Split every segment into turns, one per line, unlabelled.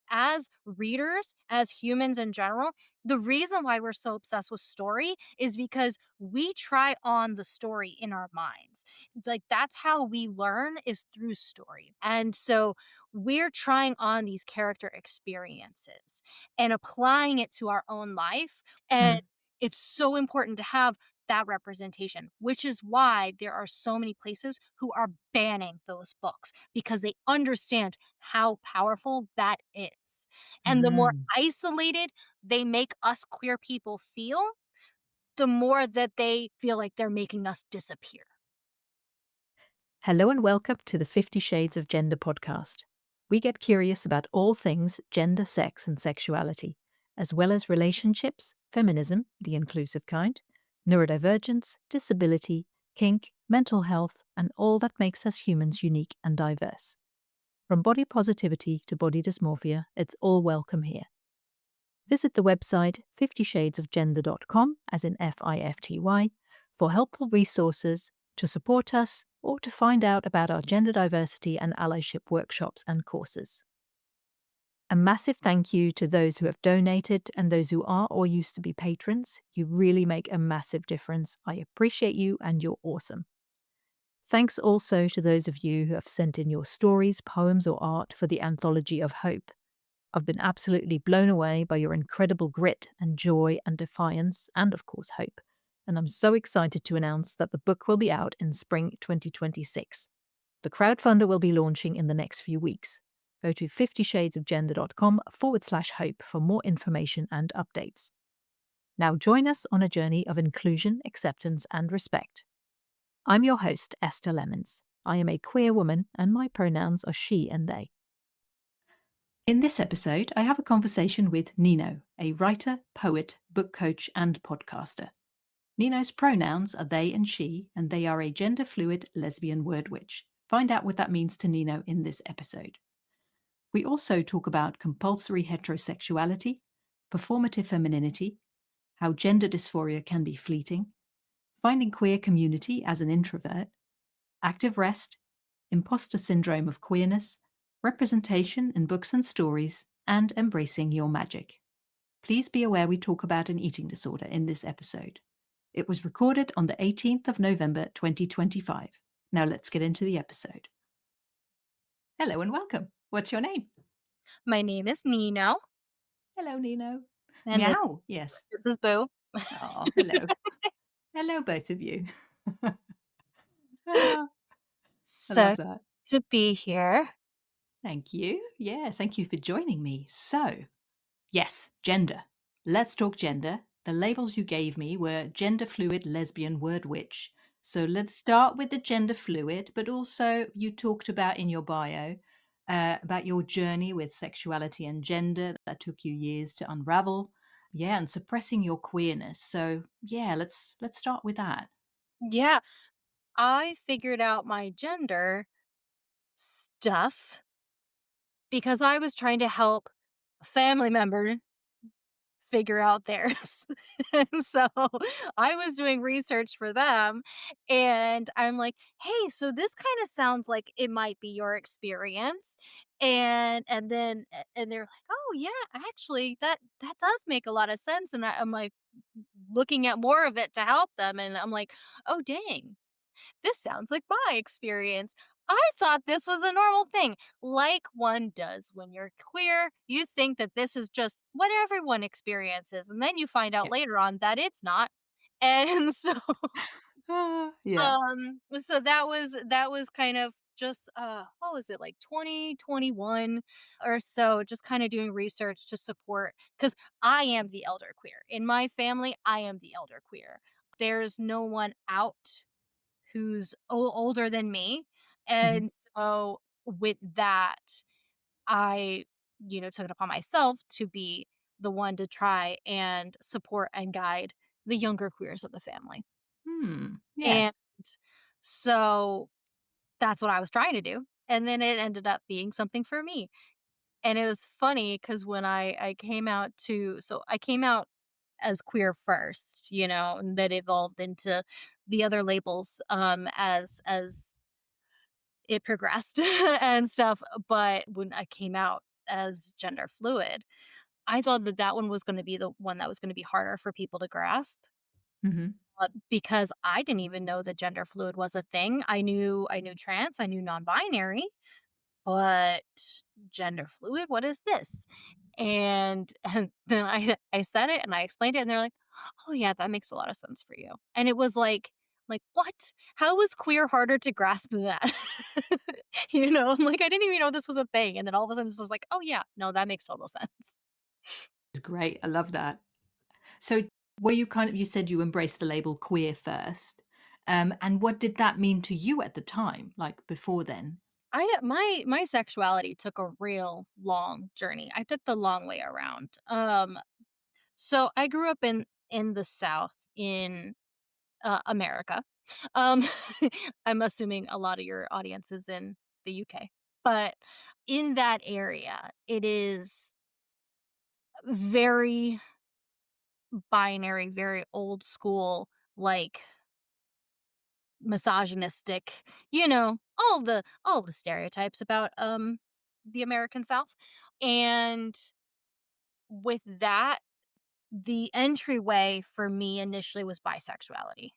as readers, as humans in general, the reason why we're so obsessed with story is because we try on the story in our minds. Like, that's how we learn, is through story. And so we're trying on these character experiences and applying it to our own life. And
Mm.
it's so important to have that representation, which is why there are so many places who are banning those books because they understand how powerful that is. And the more
Mm.
isolated they make us queer people feel, the more that they feel like they're making us disappear.
Hello and welcome to the 50 Shades of Gender podcast. We get curious about all things gender, sex, and sexuality, as well as relationships, feminism, the inclusive kind, neurodivergence, disability, kink, mental health, and all that makes us humans unique and diverse. From body positivity to body dysmorphia, it's all welcome here. Visit the website 50shadesofgender.com, as in FIFTY, for helpful resources to support us or to find out about our gender diversity and allyship workshops and courses. A massive thank you to those who have donated and those who are or used to be patrons. You really make a massive difference. I appreciate you and you're awesome. Thanks also to those of you who have sent in your stories, poems, or art for the Anthology of Hope. I've been absolutely blown away by your incredible grit and joy and defiance, and of course, hope. And I'm so excited to announce that the book will be out in spring 2026. The crowdfunder will be launching in the next few weeks. Go to 50shadesofgender.com/hope for more information and updates. Now join us on a journey of inclusion, acceptance, and respect. I'm your host, Esther Lemons. I am a queer woman, and my pronouns are she and they. In this episode, I have a conversation with Neno, a writer, poet, book coach, and podcaster. Neno's pronouns are they and she, and they are a gender-fluid lesbian word witch. Find out what that means to Neno in this episode. We also talk about compulsory heterosexuality, performative femininity, how gender dysphoria can be fleeting, finding queer community as an introvert, active rest, imposter syndrome of queerness, representation in books and stories, and embracing your magic. Please be aware we talk about an eating disorder in this episode. It was recorded on the 18th of November 2025. Now let's get into the episode. Hello and welcome. What's your name?
My name is Neno,
Hello, Neno.
and
Meow. Yes.
this is Boo.
Oh, hello. Hello, both of you. Ah, I
So
love that.
to be here.
Thank you. Yeah, thank you for joining me. So, yes, gender. Let's talk gender. The labels you gave me were gender fluid, lesbian, word witch. So let's start with the gender fluid, but also you talked about in your bio about your journey with sexuality and gender that took you years to unravel. Yeah, and suppressing your queerness. So yeah, let's start with that.
Yeah, I figured out my gender stuff because I was trying to help a family member figure out theirs. And so I was doing research for them, and I'm like, "Hey, so this kind of sounds like it might be your experience." And they're like, "Oh yeah, actually that does make a lot of sense." And I'm like looking at more of it to help them, and I'm like, "Oh dang. This sounds like my experience. I thought this was a normal thing." Like one does when you're queer, you think that this is just what everyone experiences, and then you find out
Yeah.
later on that it's not. And so
Yeah.
that was kind of just what was it, like 2021 or so, just kind of doing research to support, cuz I am the elder queer. In my family, I am the elder queer. There's no one out who's older than me,
Mhm.
and so with that, I, took it upon myself to be the one to try and support and guide the younger queers of the family. And
Yes.
so that's what I was trying to do, and then it ended up being something for me. And it was funny because when I came out to so I came out as queer first, and that evolved into the other labels, as it progressed and stuff. But when I came out as gender fluid. I thought that that one was gonna be the one that was gonna be harder for people to grasp,
Mhm.
because I didn't even know that gender fluid was a thing. I knew trans, I knew non-binary, but gender fluid, what is this? And then I said it and I explained it and they're like, "Oh yeah, that makes a lot of sense for you." And it was like, "What? How was queer harder to grasp than that?" I'm like, "I didn't even know this was a thing." And then all of a sudden it's just like, "Oh yeah, no, that makes total sense."
It's great. I love that. So were you kind of you said you embraced the label queer first. And what did that mean to you at the time, like before then?
My sexuality took a real long journey. I took the long way around. So I grew up in the South in America. Um, I'm assuming a lot of your audience is in the UK, but in that area, it is very binary, very old school, like misogynistic. All the stereotypes about the American South, and with that, the entryway for me initially was bisexuality.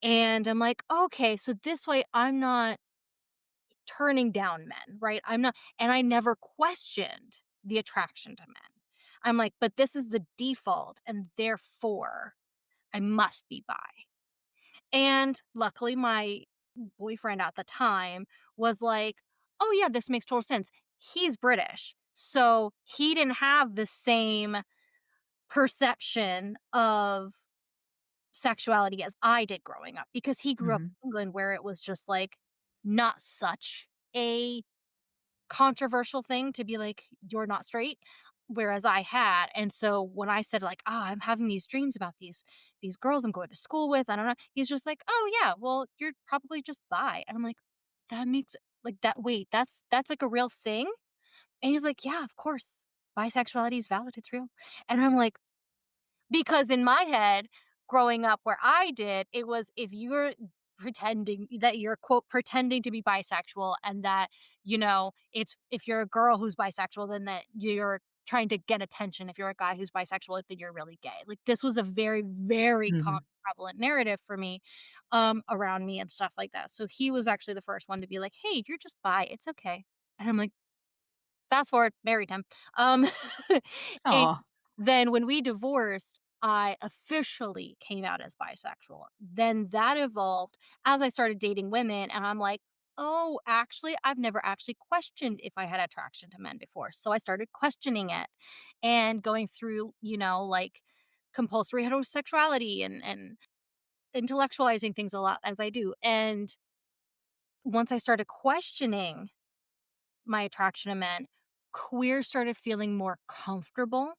And I'm like, okay, so this way I'm not turning down men, right? I'm not, and I never questioned the attraction to men. I'm like, but this is the default, and therefore I must be bi. And luckily, my boyfriend at the time was like, oh, yeah, this makes total sense. He's British. So he didn't have the same perception of sexuality as I did growing up because he grew up
Mhm.
in England where it was just like not such a controversial thing to be like, "You're not straight," whereas I had, and so when I said like, "Ah, I'm having these dreams about these girls I'm going to school with, I don't know," he's just like, "Oh, yeah, well, you're probably just bi," and I'm like, "That makes like that wait, that's like a real thing?" And he's like, "Yeah, of course. Bisexuality is valid, it's real." And I'm like, because in my head, growing up where I did, it was if you're pretending that you're quote pretending to be bisexual and that, it's if you're a girl who's bisexual, then that you're trying to get attention. If you're a guy who's bisexual, then you're really gay. Like this was a very, very
Mhm.
prevalent narrative for me, around me and stuff like that. So he was actually the first one to be like, "Hey, you're just bi. It's okay." And I'm like, fast forward, married him. Um, and
Aw.
then when we divorced, I officially came out as bisexual. Then that evolved as I started dating women, and I'm like, oh, actually, I've never actually questioned if I had attraction to men before. So I started questioning it and going through, like compulsory heterosexuality and intellectualizing things a lot as I do. And once I started questioning my attraction to men, queer started feeling more comfortable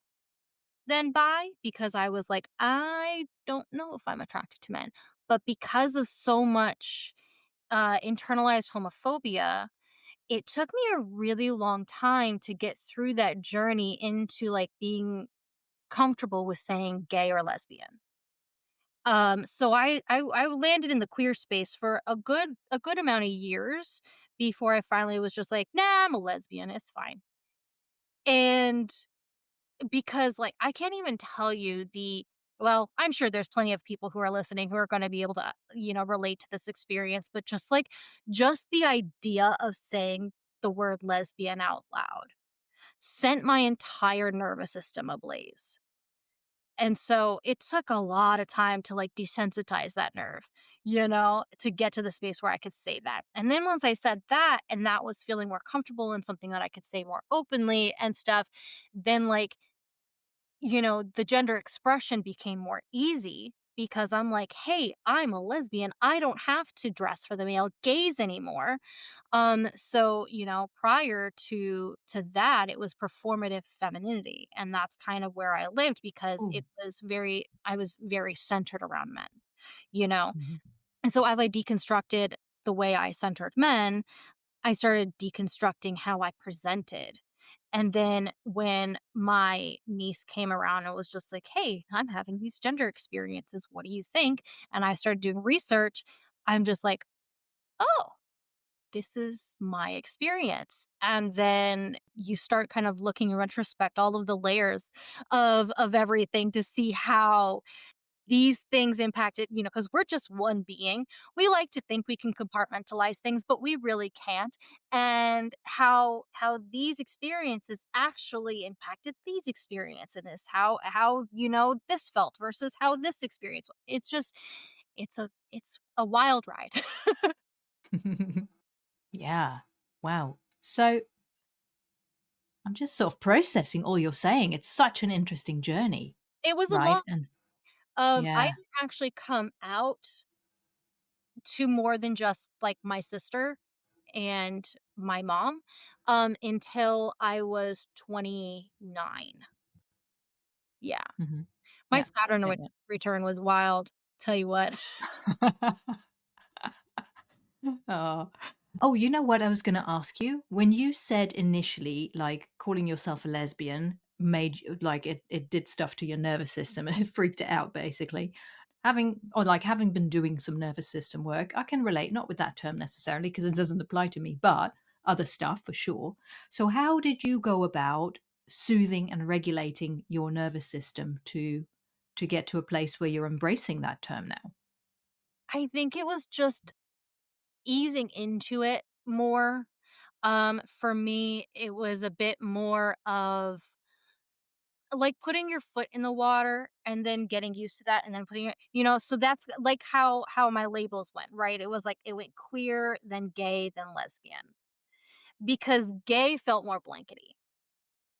than bi because I was like, I don't know if I'm attracted to men. But because of so much internalized homophobia, it took me a really long time to get through that journey into like being comfortable with saying gay or lesbian. So I landed in the queer space for a good amount of years before I finally was just like, nah, I'm a lesbian. It's fine. And because, like, I can't even tell you well, I'm sure there's plenty of people who are listening who are gonna be able to, relate to this experience, but just the idea of saying the word lesbian out loud sent my entire nervous system ablaze. And so it took a lot of time to, like, desensitize that nerve, to get to the space where I could say that. And then once I said that and that was feeling more comfortable and something that I could say more openly and stuff, then, like, the gender expression became more easy because I'm like, "Hey, I'm a lesbian. I don't have to dress for the male gaze anymore." So, prior to that, it was performative femininity, and that's kind of where I lived because
Ooh.
I was very centered around men, you know?
Mhm.
And so as I deconstructed the way I centered men, I started deconstructing how I presented. And then when my niece came around and was just like, "Hey, I'm having these gender experiences. What do you think?" And I started doing research. I'm just like, "Oh." this is my experience. And then you start kind of looking in retrospect all of the layers of everything to see how these things impacted, because we're just one being. We like to think we can compartmentalize things, but we really can't. And how these experiences actually impacted these experiences, how this felt versus how this experience. It's just it's a wild ride.
Yeah. Wow. So I'm just sort of processing all you're saying. It's such an interesting journey,
It was a
right?
long
And
I
yeah.
didn't actually come out to more than just like my sister and my mom until I was 29. Yeah.
Hmm.
My
Yeah.
Saturn
Yeah.
return was wild. Tell you what.
Yeah. Oh. Oh, you know what I was going to ask you? When you said initially, like calling yourself a lesbian made like it did stuff to your nervous system and it freaked it out basically. Having been doing some nervous system work, I can relate, not with that term necessarily because it doesn't apply to me, but other stuff for sure. So how did you go about soothing and regulating your nervous system to get to a place where you're embracing that term now?
I think it was just easing into it more. For me, it was a bit more of like putting your foot in the water and then getting used to that and then putting it, so that's like how my labels went, right? It was like it went queer, then gay, then lesbian. Because gay felt more blankety,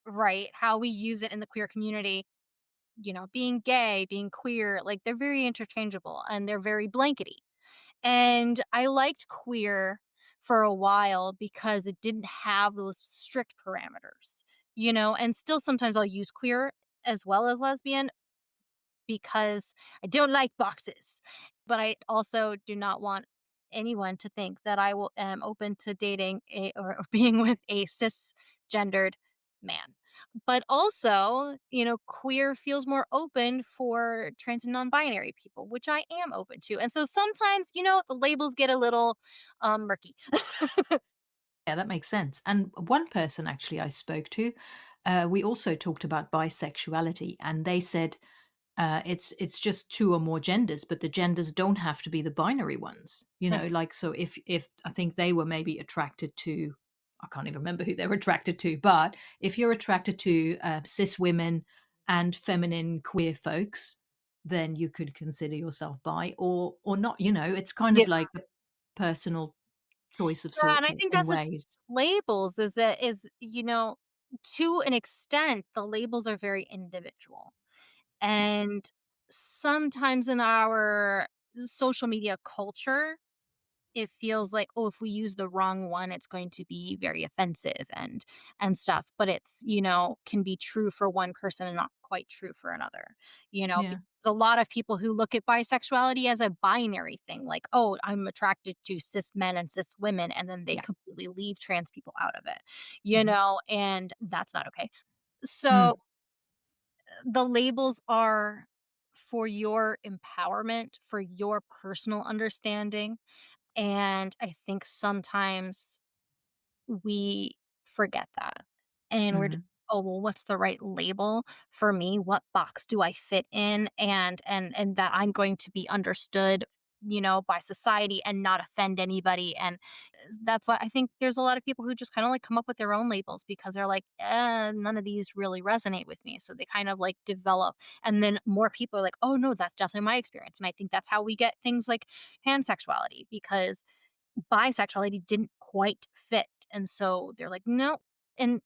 right? How we use it in the queer community, being gay, being queer, like they're very interchangeable and they're very blankety. And I liked queer for a while because it didn't have those strict parameters, and still sometimes I'll use queer as well as lesbian because I don't like boxes. But I also do not want anyone to think that am open to dating or being with a cisgendered man. But also, queer feels more open for trans and non-binary people, which I am open to. And so sometimes, the labels get a little murky.
Yeah, that makes sense. And one person actually I spoke to, we also talked about bisexuality, and they said it's just two or more genders, but the genders don't have to be the binary ones. Like so if I think they were maybe attracted to, I can't even remember who they were attracted to, but if you're attracted to cis women and feminine queer folks, then you could consider yourself bi or not. It's kind
Yeah.
of like a personal choice of
Yeah, and
sorts
I think
in
that's the
ways.
labels is to an extent, the labels are very individual. And sometimes in our social media culture, it feels like, oh, if we use the wrong one, it's going to be very offensive and stuff. But can be true for one person and not quite true for another.
Yeah.
Because a lot of people who look at bisexuality as a binary thing, like, oh, I'm attracted to cis men and cis women, and then they
Yeah.
completely leave trans people out of it,
Mhm.
and that's not okay.
Mm.
So the labels are for your empowerment, for your personal understanding. And I think sometimes we forget that. And we're just,
Mhm.
oh, well, what's the right label for me? What box do I fit in? And that I'm going to be understood, by society and not offend anybody. And that's why I think there's a lot of people who just kind of like come up with their own labels because they're like, none of these really resonate with me. So they kind of like develop. And then more people are like, oh, no, that's definitely my experience. And I think that's how we get things like pansexuality because bisexuality didn't quite fit. And so they're like, no. And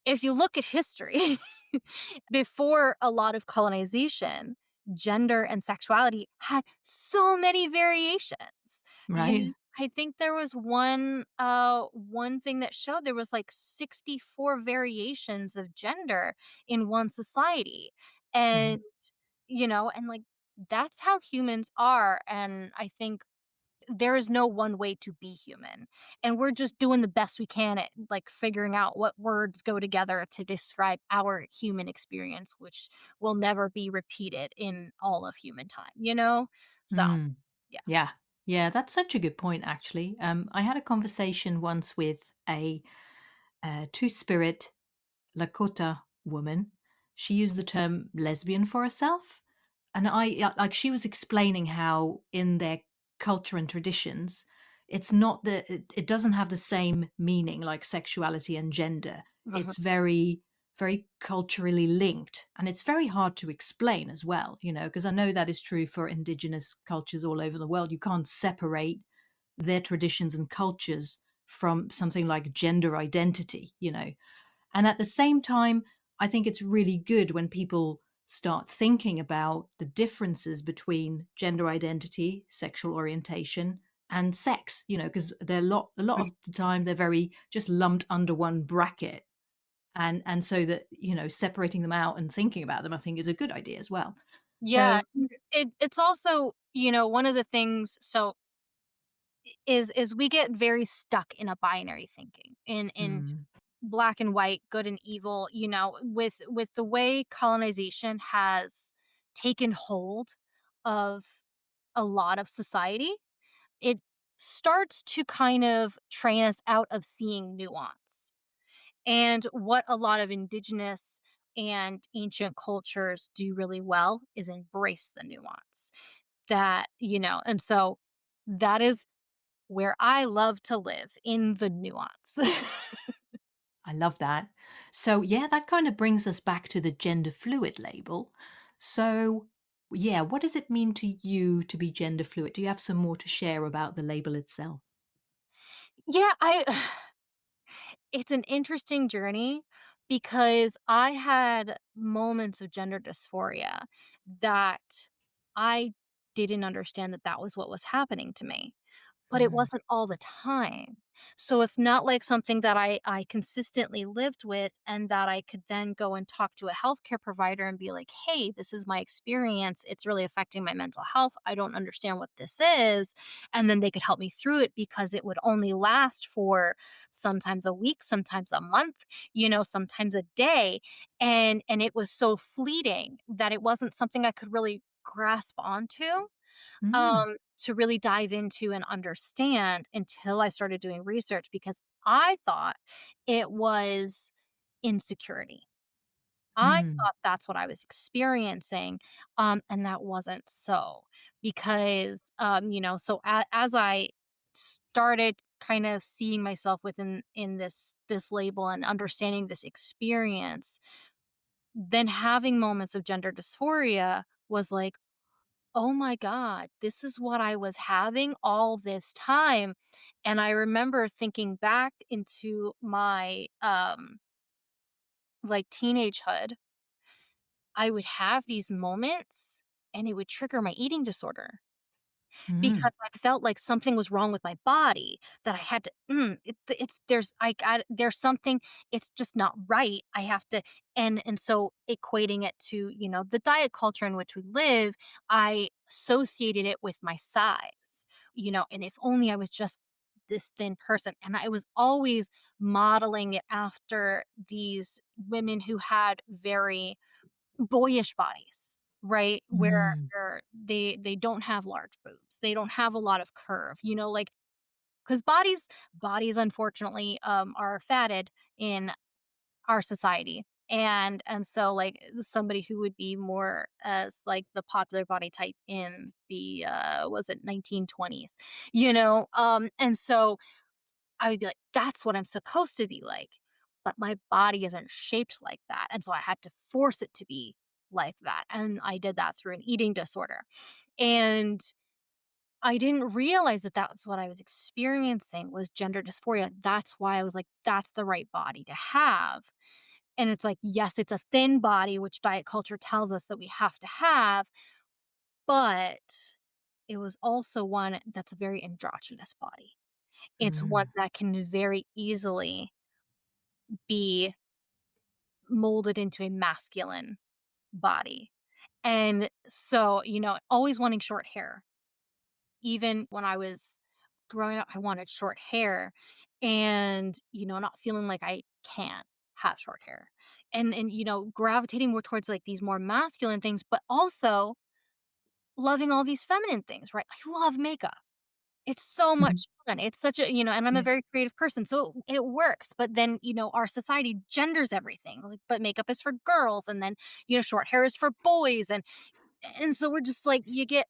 if you look at history, before a lot of colonization, gender and sexuality had so many variations.
Right.
I think there was one thing that showed there was like 64 variations of gender in one society.
Mhm.
And and like that's how humans are, and I think there is no one way to be human. And we're just doing the best we can at like figuring out what words go together to describe our human experience, which will never be repeated in all of human time? So,
Mm.
yeah.
Yeah. Yeah, that's such a good point, actually. I had a conversation once with a two spirit Lakota woman. She used the term lesbian for herself. And like, she was explaining how in their culture and traditions, it's not that it doesn't have the same meaning like sexuality and gender.
Mhm.
It's very, very culturally linked. And it's very hard to explain as well, because I know that is true for indigenous cultures all over the world. You can't separate their traditions and cultures from something like gender identity. And at the same time, I think it's really good when people start thinking about the differences between gender identity, sexual orientation, and sex, because they're a lot of the time they're very just lumped under one bracket. And so that, separating them out and thinking about them, I think is a good idea as well.
Yeah,
So
it's also, one of the things is we get very stuck in a binary thinking, in
mm,
black and white, good and evil, with the way colonization has taken hold of a lot of society, it starts to kind of train us out of seeing nuance. And what a lot of indigenous and ancient cultures do really well is embrace the nuance. And so that is where I love to live, in the nuance.
I love that. So, yeah, that kind of brings us back to the gender fluid label. So, yeah, what does it mean to you to be gender fluid? Do you have some more to share about the label itself?
Yeah, I it's an interesting journey because I had moments of gender dysphoria that I didn't understand that that was what was happening to me. But it
Mm.
wasn't all the time. So it's not like something that I consistently lived with and that I could then go and talk to a healthcare provider and be like, "Hey, this is my experience. It's really affecting my mental health. I don't understand what this is." And then they could help me through it because it would only last for sometimes a week, sometimes a month, sometimes a day. And it was so fleeting that it wasn't something I could really grasp onto,
Mm.
to really dive into and understand until I started doing research because I thought it was insecurity. I
Mm.
thought that's what I was experiencing, and that wasn't so because, so as I started kind of seeing myself within in this label and understanding this experience, then having moments of gender dysphoria was like, oh my god, this is what I was having all this time. And I remember thinking back into my, like, teenagehood, I would have these moments, and it would trigger my eating disorder.
Mm.
Because I felt like something was wrong with my body, that I had to it's there's something, it's just not right. I have to, and so equating it to, the diet culture in which we live, I associated it with my size, and if only I was just this thin person, and I was always modeling it after these women who had very boyish bodies, right? Where
Mm.
they don't have large boobs. They don't have a lot of curve, like, because bodies unfortunately are fatted in our society. And so, like, somebody who would be more as like the popular body type in the was it 1920s, and so I would be like, "That's what I'm supposed to be like," but my body isn't shaped like that, and so I had to force it to be like that, and I did that through an eating disorder, and I didn't realize that that's what I was experiencing was gender dysphoria. That's why I was like, "That's the right body to have," and it's like, yes, it's a thin body, which diet culture tells us that we have to have, but it was also one that's a very androgynous body. It's one
Mm.
that can very easily be molded into a masculine body. And so, always wanting short hair. Even when I was growing up, I wanted short hair and, not feeling like I can have short hair. And gravitating more towards like these more masculine things, but also loving all these feminine things, right? I love makeup. It's so
Mhm.
much fun. It's such a and I'm a
Yeah.
very creative person, so it works, but then, our society genders everything, like, but makeup is for girls, and then, short hair is for boys, and so we're just like, you get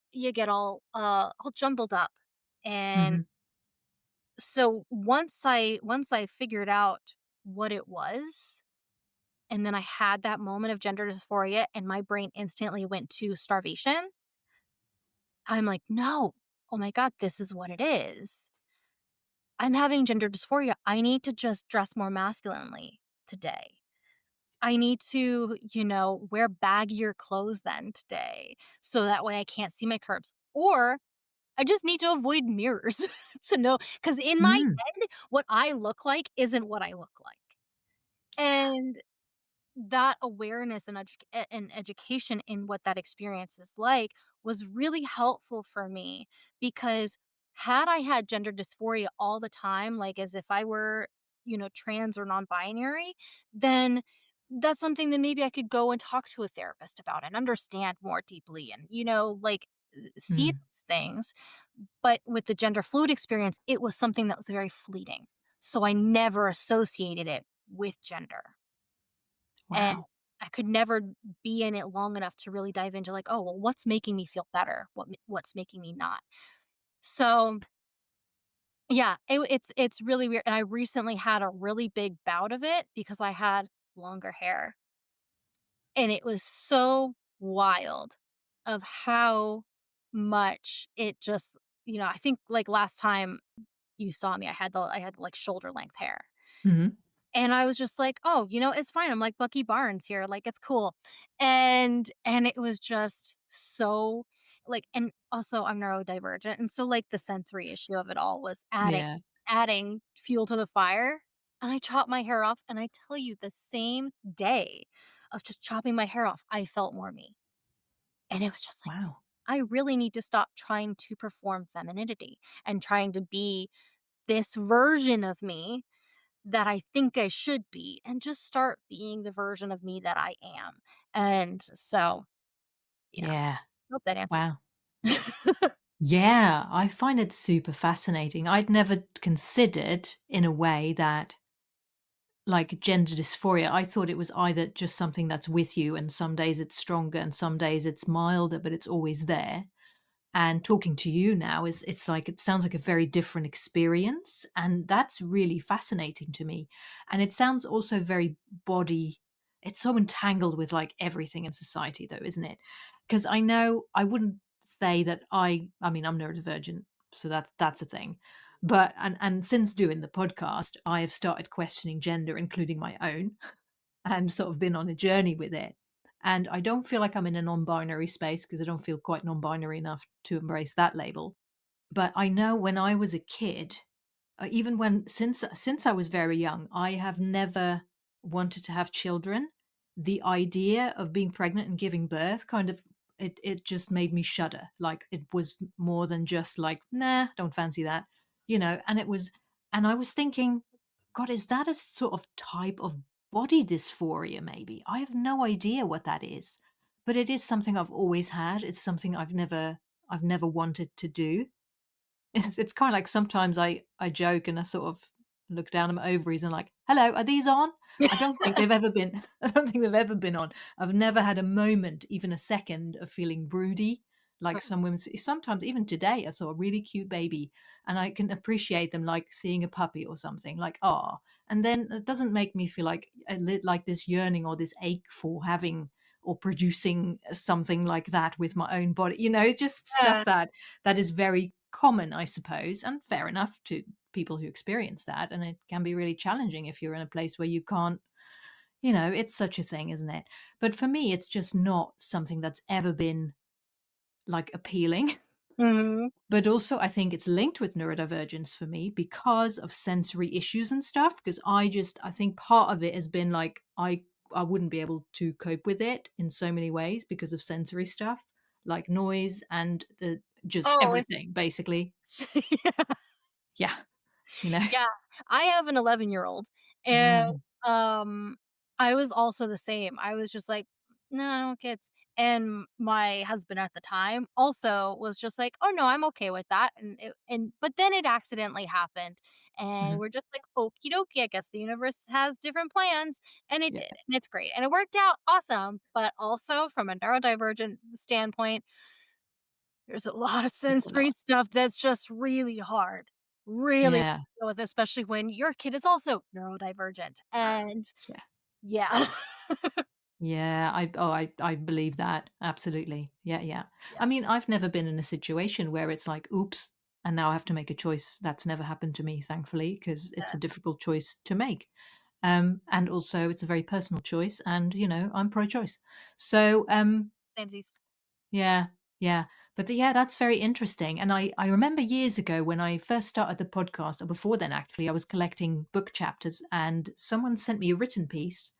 all jumbled up, and
Mhm.
so once I figured out what it was, and then I had that moment of gender dysphoria, and my brain instantly went to starvation, I'm like, "No. Oh my god, this is what it is. I'm having gender dysphoria. I need to just dress more masculinely today. I need to, wear baggier clothes then today so that way I can't see my curves. Or I just need to avoid mirrors to know, because in my
Mm.
head, what I look like isn't what I look like. And that awareness and education in what that experience is like was really helpful for me, because had I had gender dysphoria all the time, like as if I were, trans or non-binary, then that's something that maybe I could go and talk to a therapist about and understand more deeply and, like see
Mm.
those things. But with the gender fluid experience, it was something that was very fleeting. So I never associated it with gender. And
Wow.
I could never be in it long enough to really dive into like, "Oh, well, what's making me feel better? What's making me not?" So, yeah, it's really weird, and I recently had a really big bout of it because I had longer hair, and it was so wild of how much it just I think, like, last time you saw me, I had, like, shoulder length hair.
Mhm.
And I was just like, "Oh, it's fine. I'm like Bucky Barnes here, like, it's cool." And it was just so like, and also I'm neurodivergent, and so, like, the sensory issue of it all was
Yeah.
adding fuel to the fire, and I chopped my hair off, and I tell you, the same day of just chopping my hair off, I felt more me. And it was just like,
Wow.
I really need to stop trying to perform femininity and trying to be this version of me that I think I should be, and just start being the version of me that I am. And so, yeah,
Yeah.
hope that answered.
Wow. Yeah, I find it super fascinating. I'd never considered in a way that like gender dysphoria, I thought it was either just something that's with you and some days it's stronger and some days it's milder, but it's always there. And talking to you now is it's like it sounds like a very different experience, and that's really fascinating to me. And it sounds also very body it's so entangled with like everything in society though, isn't it? Because I know I wouldn't say that I mean I'm neurodivergent, so that's a thing. But and since doing the podcast, I have started questioning gender, including my own, and sort of been on a journey with it. And I don't feel like I'm in a non binary space because I don't feel quite non binary enough to embrace that label. But I know when I was a kid, even when since I was very young, I have never wanted to have children. The idea of being pregnant and giving birth kind of it just made me shudder. Like it was more than just like, nah, don't fancy that, and it was and I was thinking, God, is that a sort of type of body dysphoria, maybe? I have no idea what that is. But it is something I've always had. It's something I've never wanted to do. It's kinda like sometimes I joke and I sort of look down at my ovaries and like, "Hello, are these on?" I don't think they've ever been I don't think they've ever been on. I've never had a moment, even a second, of feeling broody, like some women sometimes even today, I saw a really cute baby, and I can appreciate them like seeing a puppy or something, like, "Aw," and then it doesn't make me feel like a lit like this yearning or this ache for having or producing something like that with my own body, just
Yeah.
stuff that is very common, I suppose, and fair enough to people who experience that. And it can be really challenging if you're in a place where you can't, it's such a thing, isn't it? But for me, it's just not something that's ever been like appealing.
Mhm.
But also, I think it's linked with neurodivergence for me because of sensory issues and stuff. Because I think part of it has been like, I wouldn't be able to cope with it in so many ways because of sensory stuff, like noise and just
Oh, it's
everything, basically.
yeah.
Yeah, you know?
Yeah. I have an 11-year-old, and,
Mm,
um, I was also the same. I was just like, no kids. And my husband at the time also was just like, "Oh no, I'm okay with that." And but then it accidentally happened, and
Mhm.
we're just like, "Okie dokie, I guess the universe has different plans," and it
Yeah.
did, and it's great, and it worked out awesome. But also from a neurodivergent standpoint, there's a lot of
It's a
sensory
lot.
stuff that's just really
Yeah.
deal with, especially when your kid is also neurodivergent, and
Yeah.
yeah,
Yeah, I believe that, absolutely. Yeah, yeah. I
yeah,
mean, I've never been in a situation where it's like, "Oops," and now I have to make a choice. That's never happened to me, thankfully, because it's
yeah,
a difficult choice to make. And also it's a very personal choice and, I'm pro-choice. So,
samesies.
yeah, yeah. But yeah, that's very interesting. And I remember years ago when I first started the podcast, or before then actually, I was collecting book chapters and someone sent me a written piece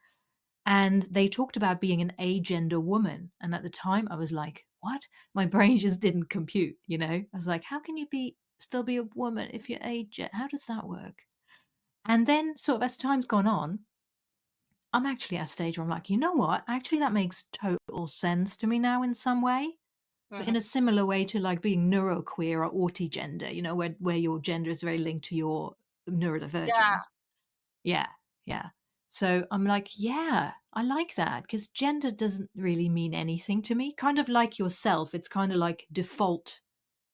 and they talked about being an agender woman. And at the time I was like, what? My brain just didn't compute, I was like, how can you still be a woman if you're agender? How does that work? And then sort of as time's gone on, I'm actually at a stage where I'm like, you know what? Actually, that makes total sense to me now in some way. But in
Mhm.
a similar way to like being neuroqueer or autigender, where your gender is very linked to your
Yeah,
neurodivergence. Yeah, yeah. So I'm like, yeah, I like that because gender doesn't really mean anything to me. Kind of like yourself, it's kind of like default.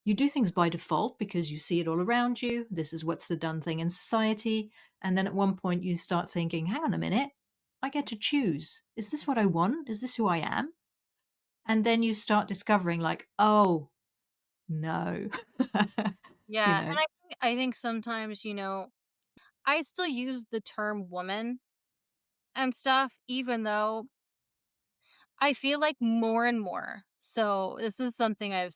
You do things by default because you see it all around you. This is what's the done thing in society. And then at one point you start thinking, hang on a minute, I get to choose. Is this what I want? Is this who I am? And then you start discovering, like, oh, no. you
yeah,
know?
and I think sometimes, I still use the term woman and stuff, even though I feel like more and more. So this is something I've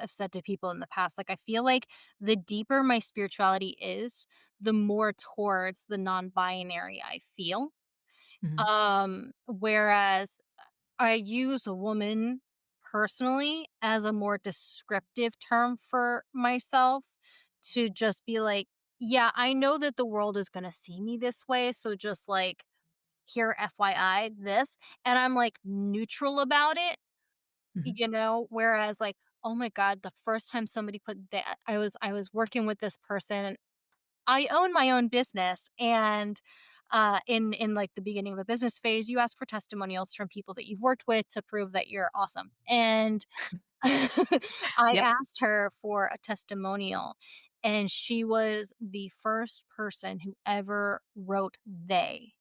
said to people in the past. Like I feel like the deeper my spirituality is, the more towards the non-binary I feel.
Mhm,
Whereas I use a woman personally as a more descriptive term for myself to just be like, yeah, I know that the world is going to see me this way. So just like, here, FYI, this. And I'm like neutral about it,
mhm.
whereas like, oh my God, the first time somebody put that, I was working with this person. I own my own business, and in like the beginning of a business phase, you ask for testimonials from people that you've worked with to prove that you're awesome. And I
Yep.
asked her for a testimonial, and she was the first person who ever wrote they.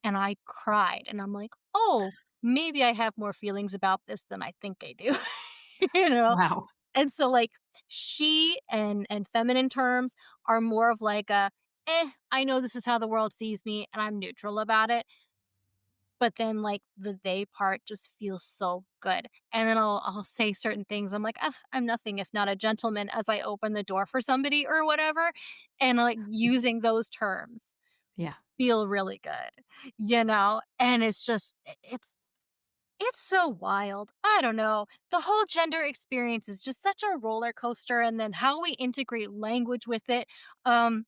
And I cried, and I'm like, "Oh, maybe I have more feelings about this than I think I do." You know?
Wow.
And so, like, she and feminine terms are more of like I know this is how the world sees me, and I'm neutral about it." But then, like, the they part just feels so good. And then I'll say certain things. I'm like, "Ugh, I'm nothing if not a gentleman," as I open the door for somebody or whatever, and, like, using those terms
Yeah.
feel really good. And it's just it's so wild. I don't know. The whole gender experience is just such a roller coaster, and then how we integrate language with it. Um,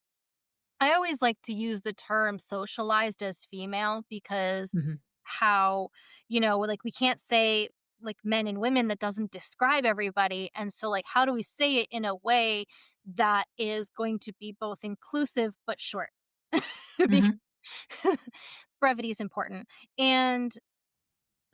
I always like to use the term socialized as female because
Mhm,
how, like we can't say like men and women, that doesn't describe everybody. And so like how do we say it in a way that is going to be both inclusive but short? Because
mhm,
brevity is important. And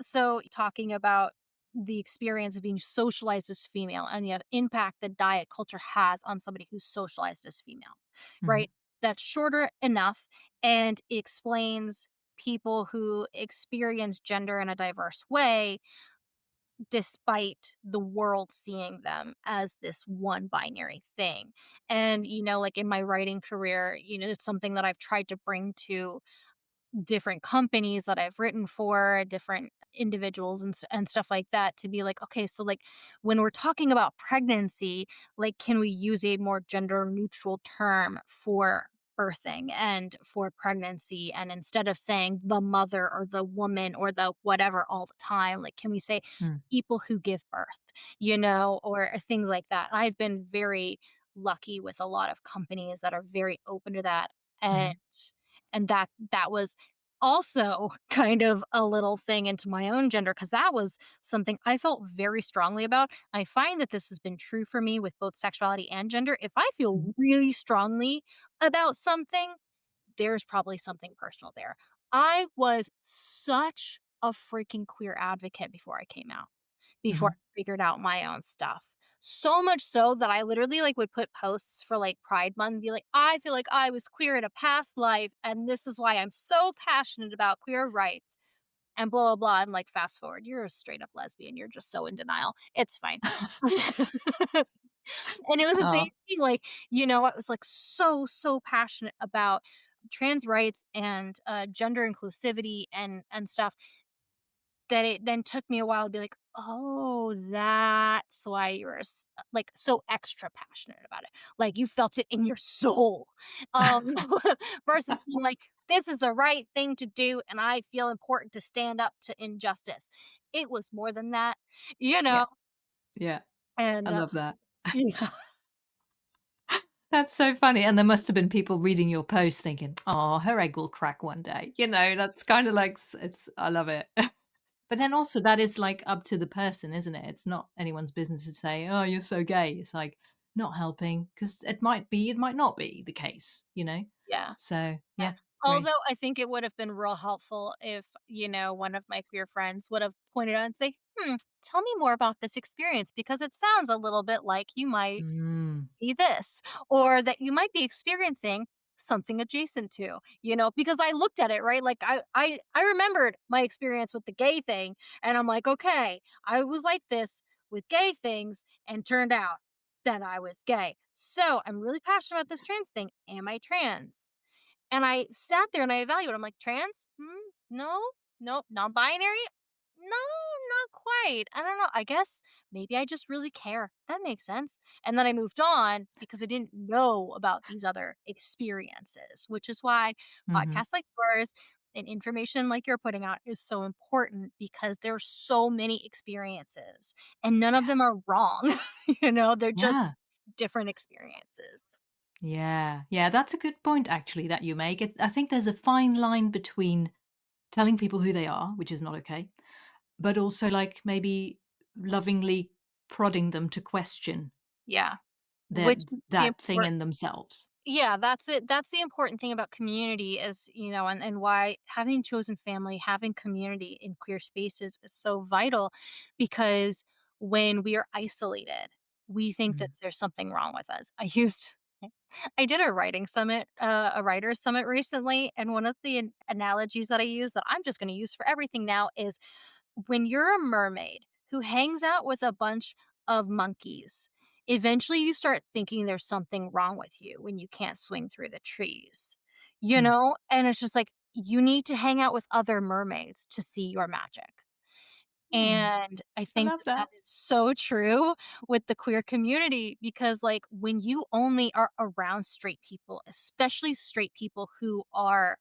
so, talking about the experience of being socialized as female and the impact that diet culture has on somebody who's socialized as female,
mhm,
right? That's shorter enough and explains people who experience gender in a diverse way despite the world seeing them as this one binary thing. And, like in my writing career, it's something that I've tried to bring to different companies that I've written for, different individuals and stuff like that to be like, okay, so like when we're talking about pregnancy, like can we use a more gender neutral term for birthing and for pregnancy, and instead of saying the mother or the woman or the whatever all the time, like can we say
mm,
people who give birth, or things like that. I've been very lucky with a lot of companies that are very open to that, and
mhm.
that was also kind of a little thing into my own gender because that was something I felt very strongly about. I find that this has been true for me with both sexuality and gender. If I feel
Mhm.
really strongly about something, there's probably something personal there. I was such a freaking queer advocate before I came out, before
Mhm.
I figured out my own stuff. So much so that I literally like would put posts for like Pride Month and be like, I feel like I was queer in a past life, and this is why I'm so passionate about queer rights and blah blah blah. And like fast forward, you're a straight up lesbian. You're just so in denial. It's fine. And it was the same
Oh,
thing, like, I was, like, so passionate about trans rights and, gender inclusivity and stuff that it then took me a while to be like, "Oh, that's why you were like, so extra passionate about it." Like, you felt it in your soul, um, versus being like, "This is the right thing to do, and I feel important to stand up to injustice." It was more than that, you
yeah,
know?
yeah. I
And,
love that.
yeah.
That's so funny, and there must have been people reading your post thinking, "Oh, her egg will crack one day." That's kinda like it's I love it. But then also that is, like, up to the person, isn't it? It's not anyone's business to say, "Oh, you're so gay." It's, like, not helping because it might be, it might not be the case, you know?
Yeah.
So,
Yeah.
yeah, great.
Although I think it would have been real helpful if, one of my queer friends would have pointed out and say, tell me more about this experience because it sounds a little bit like you might
Mm,
be this, or that you might be experiencing something adjacent to, because I looked at it, right? Like I remembered my experience with the gay thing, and I'm like, okay, I was like this with gay things and turned out that I was gay. So I'm really passionate about this trans thing. Am I trans? And I sat there and I evaluated. I'm like, trans? No, nope. Non-binary? No, not quite. I don't know. I guess maybe I just really care. That makes sense. And then I moved on because I didn't know about these other experiences, which is why
mhm.
podcasts like yours and information like you're putting out is so important because there's so many experiences and none of
Yeah.
them are wrong. They're just
Yeah.
different experiences.
Yeah. Yeah, that's a good point actually that you make. I think there's a fine line between telling people who they are, which is not okay, but also, like, maybe lovingly prodding them to question
Yeah.
that
Which is the
that thing
important
in themselves.
Yeah, that's it. That's the important thing about community is, and why having chosen family, having community in queer spaces is so vital because when we are isolated, we think that
Mm.
there's something wrong with us. I did a writing summit, a writer's summit recently, and one of the analogies that I use that I'm just going to use for everything now is when you're a mermaid who hangs out with a bunch of monkeys, eventually you start thinking there's something wrong with you when you can't swing through the trees,
Mm.
And it's just like you need to hang out with other mermaids to see your magic.
Mm.
And I
I
think
love
that that
that.
is so true with the queer community because, like, when you only are around straight people, especially straight people who are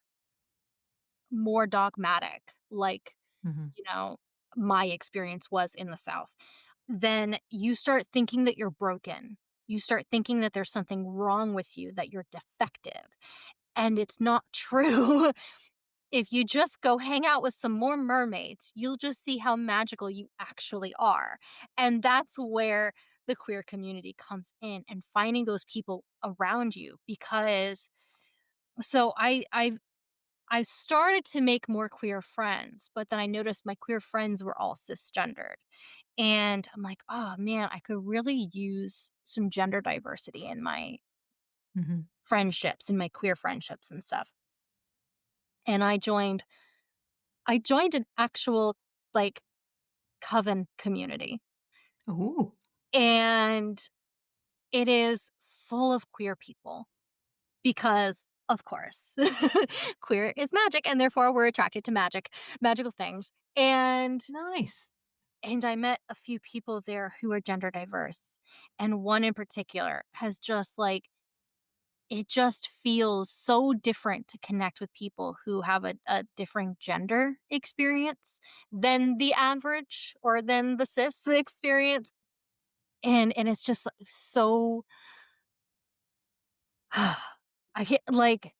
more dogmatic, like
Mhm.
you know, my experience was in the South, then you start thinking that you're broken. You start thinking that there's something wrong with you, that you're defective. And it's not true. If you just go hang out with some more mermaids, you'll just see how magical you actually are. And that's where the queer community comes in and finding those people around you because so I started to make more queer friends, but then I noticed my queer friends were all cisgendered. And I'm like, oh man, I could really use some gender diversity in my
Mhm.
friendships, in my queer friendships and stuff. And I joined an actual like coven community.
Ooh.
And it is full of queer people because of course queer is magic and therefore we're attracted to magical things.
Nice.
And I met a few people there who are gender diverse, and one in particular has just, like it just feels so different to connect with people who have a different gender experience than the average or than the cis experience, and it's just, so I get like,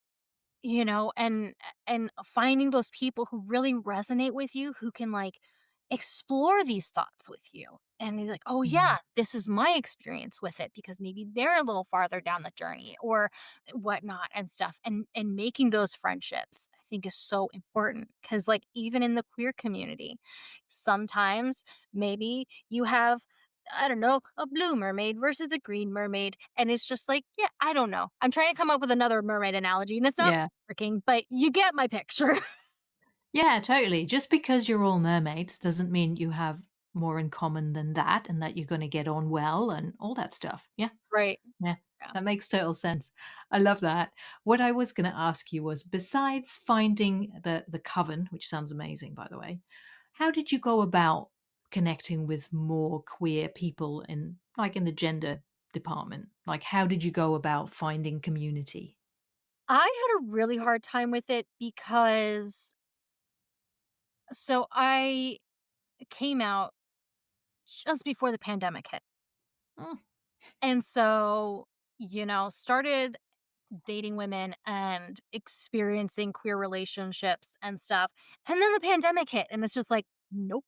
and finding those people who really resonate with you, who can like explore these thoughts with you. And you're like, oh
Mm.
yeah, this is my experience with it because maybe they're a little farther down the journey or whatnot and stuff. And making those friendships, I think, is so important because like even in the queer community, sometimes maybe you have, I don't know, a blue mermaid versus a green mermaid. And it's just like, yeah, I don't know. I'm trying to come up with another mermaid analogy and it's not
Yeah.
working, but you get my picture.
Yeah, totally. Just because you're all mermaids doesn't mean you have more in common than that and that you're gonna get on well and all that stuff. Yeah.
Right.
Yeah,
Yeah.
that makes total sense. I love that. What I was going to ask you was, besides finding the coven, which sounds amazing, by the way, how did you go about connecting with more queer people in, like, in the gender department? Like, how did you go about finding community?
I had a really hard time with it because so I came out just before the pandemic hit.
Oh,
And so, started dating women and experiencing queer relationships and stuff. And then the pandemic hit and it's just like, nope.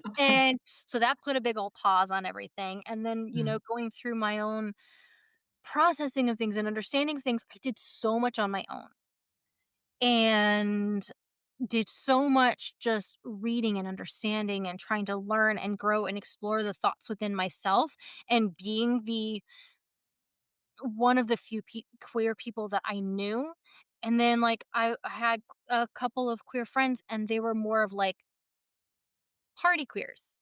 okay.
And so that put a big old pause on everything. And then,
Mm,
going through my own processing of things and understanding things, I did so much on my own and did so much just reading and understanding and trying to learn and grow and explore the thoughts within myself and being the one of the few queer people that I knew. And then like I had a couple of queer friends and they were more of like party queers,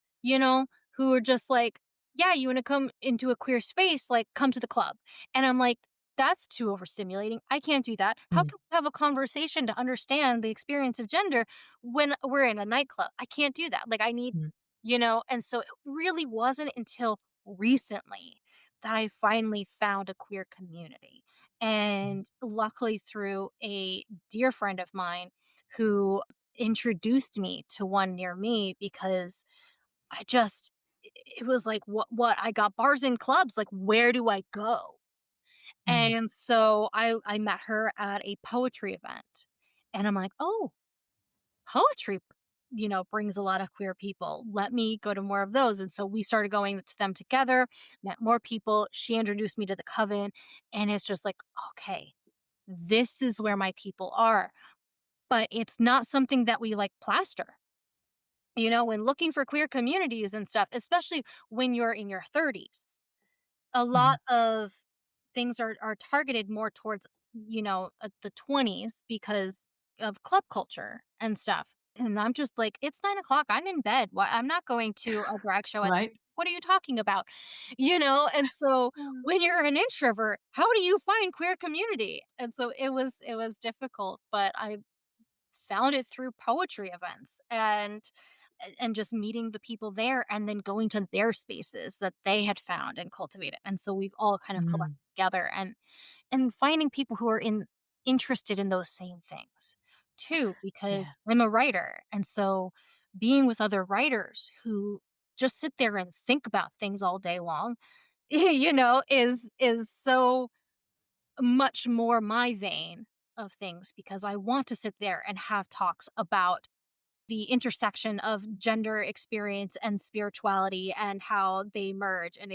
who are just like, yeah, you want to come into a queer space, like come to the club. And I'm like, that's too overstimulating. I can't do that. How
mm,
can we have a conversation to understand the experience of gender when we're in a nightclub? I can't do that. Like, I need,
mm,
and so it really wasn't until recently that I finally found a queer community.
mm,
And luckily, through a dear friend of mine who introduced me to one near me because it was like, what I got bars and clubs, like where do I go?
mm,
And so I met her at a poetry event and I'm like, oh, poetry, brings a lot of queer people. Let me go to more of those. And so we started going to them together, met more people. She introduced me to the coven and it's just like, okay, this is where my people are. But it's not something that we like plaster. When looking for queer communities and stuff, especially when you're in your 30s, a
mm,
lot of things are targeted more towards, the 20s because of club culture and stuff. And I'm just like, it's 9 o'clock. I'm in bed. Why? I'm not going to a drag show.
right?
What are you talking about? And so
Mm.
when you're an introvert, how do you find queer community? And so it was difficult, but I found it through poetry events and just meeting the people there and then going to their spaces that they had found and cultivated. And so we've all kind of collected
Mm,
together and finding people who are interested in those same things too, because
yeah.
I'm a writer. And so being with other writers who just sit there and think about things all day long, is so much more my vein of things because I want to sit there and have talks about the intersection of gender experience and spirituality and how they merge and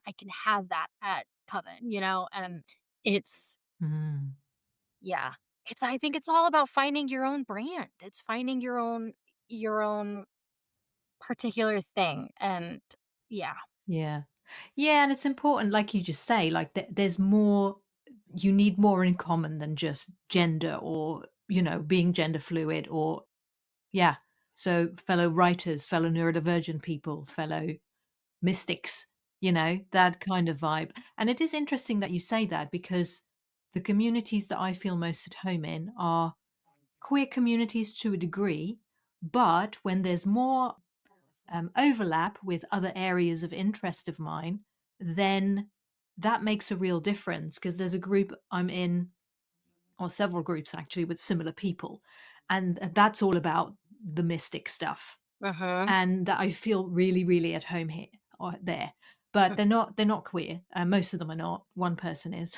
I can have that at Coven, and it's
Mm.
yeah. I think it's all about finding your own brand. It's finding your own particular thing and yeah.
Yeah. Yeah, and it's important, like you just say, like there's more, you need more in common than just gender or, being gender fluid or, yeah. So fellow writers, fellow neurodivergent people, fellow mystics, that kind of vibe. And it is interesting that you say that because the communities that I feel most at home in are queer communities to a degree, but when there's more overlap with other areas of interest of mine, then that makes a real difference because there's a group I'm in, or several groups actually, with similar people. And that's all about the mystic stuff.
Mhm.
And that I feel really, really at home here or there. But they're not queer. Most of them are not. One person is.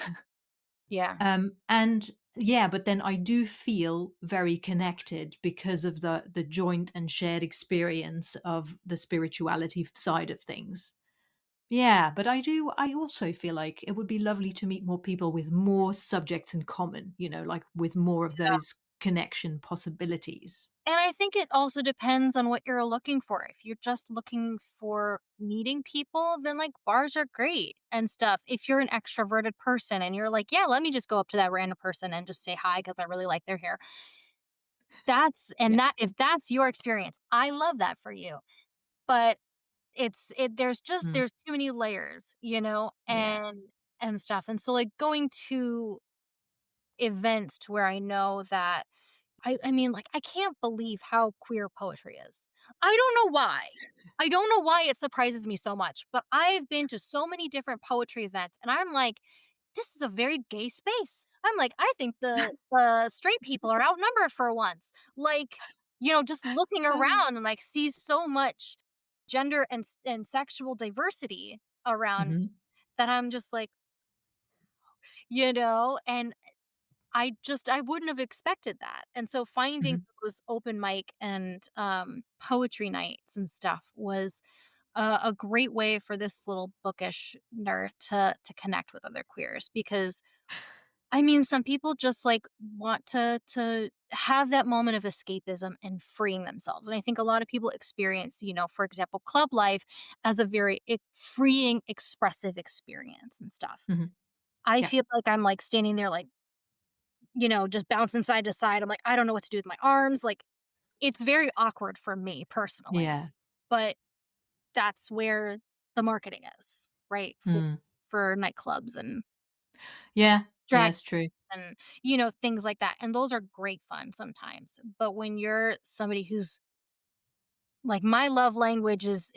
Yeah.
And yeah, but then I do feel very connected because of the joint and shared experience of the spirituality side of things. Yeah, but I also feel like it would be lovely to meet more people with more subjects in common, like with more of those connection possibilities.
And I think it also depends on what you're looking for. If you're just looking for meeting people, then like bars are great and stuff. If you're an extroverted person and you're like, yeah, let me just go up to that random person and just say hi because I really like their hair.
Yeah.
That if that's your experience, I love that for you. But
Mm,
there's too many layers,
yeah.
and stuff. And so like going to events to where I know that I mean, like, I can't believe how queer poetry is. I don't know why. I don't know why it surprises me so much, but I've been to so many different poetry events, and I'm like, "This is a very gay space." I'm like, "I think the straight people are outnumbered for once." Like, just looking
Oh.
around and, like, see so much gender and sexual diversity around
Mhm.
that I'm just like, and I wouldn't have expected that, and so finding
Mhm.
those open mic and, poetry nights and stuff was a great way for this little bookish nerd to connect with other queers because, I mean, some people just, like, want to have that moment of escapism and freeing themselves, and I think a lot of people experience, for example, club life as a very freeing, expressive experience and stuff.
Mhm.
I
Yeah.
feel like I'm, like, standing there, like, just bouncing side to side. I'm like, I don't know what to do with my arms. Like, it's very awkward for me personally,
Yeah.
but that's where the marketing is, right?
Mm.
For nightclubs and
Yeah. Yeah,
drag
it's true.
and things like that. And those are great fun sometimes. But when you're somebody who's like, my love language is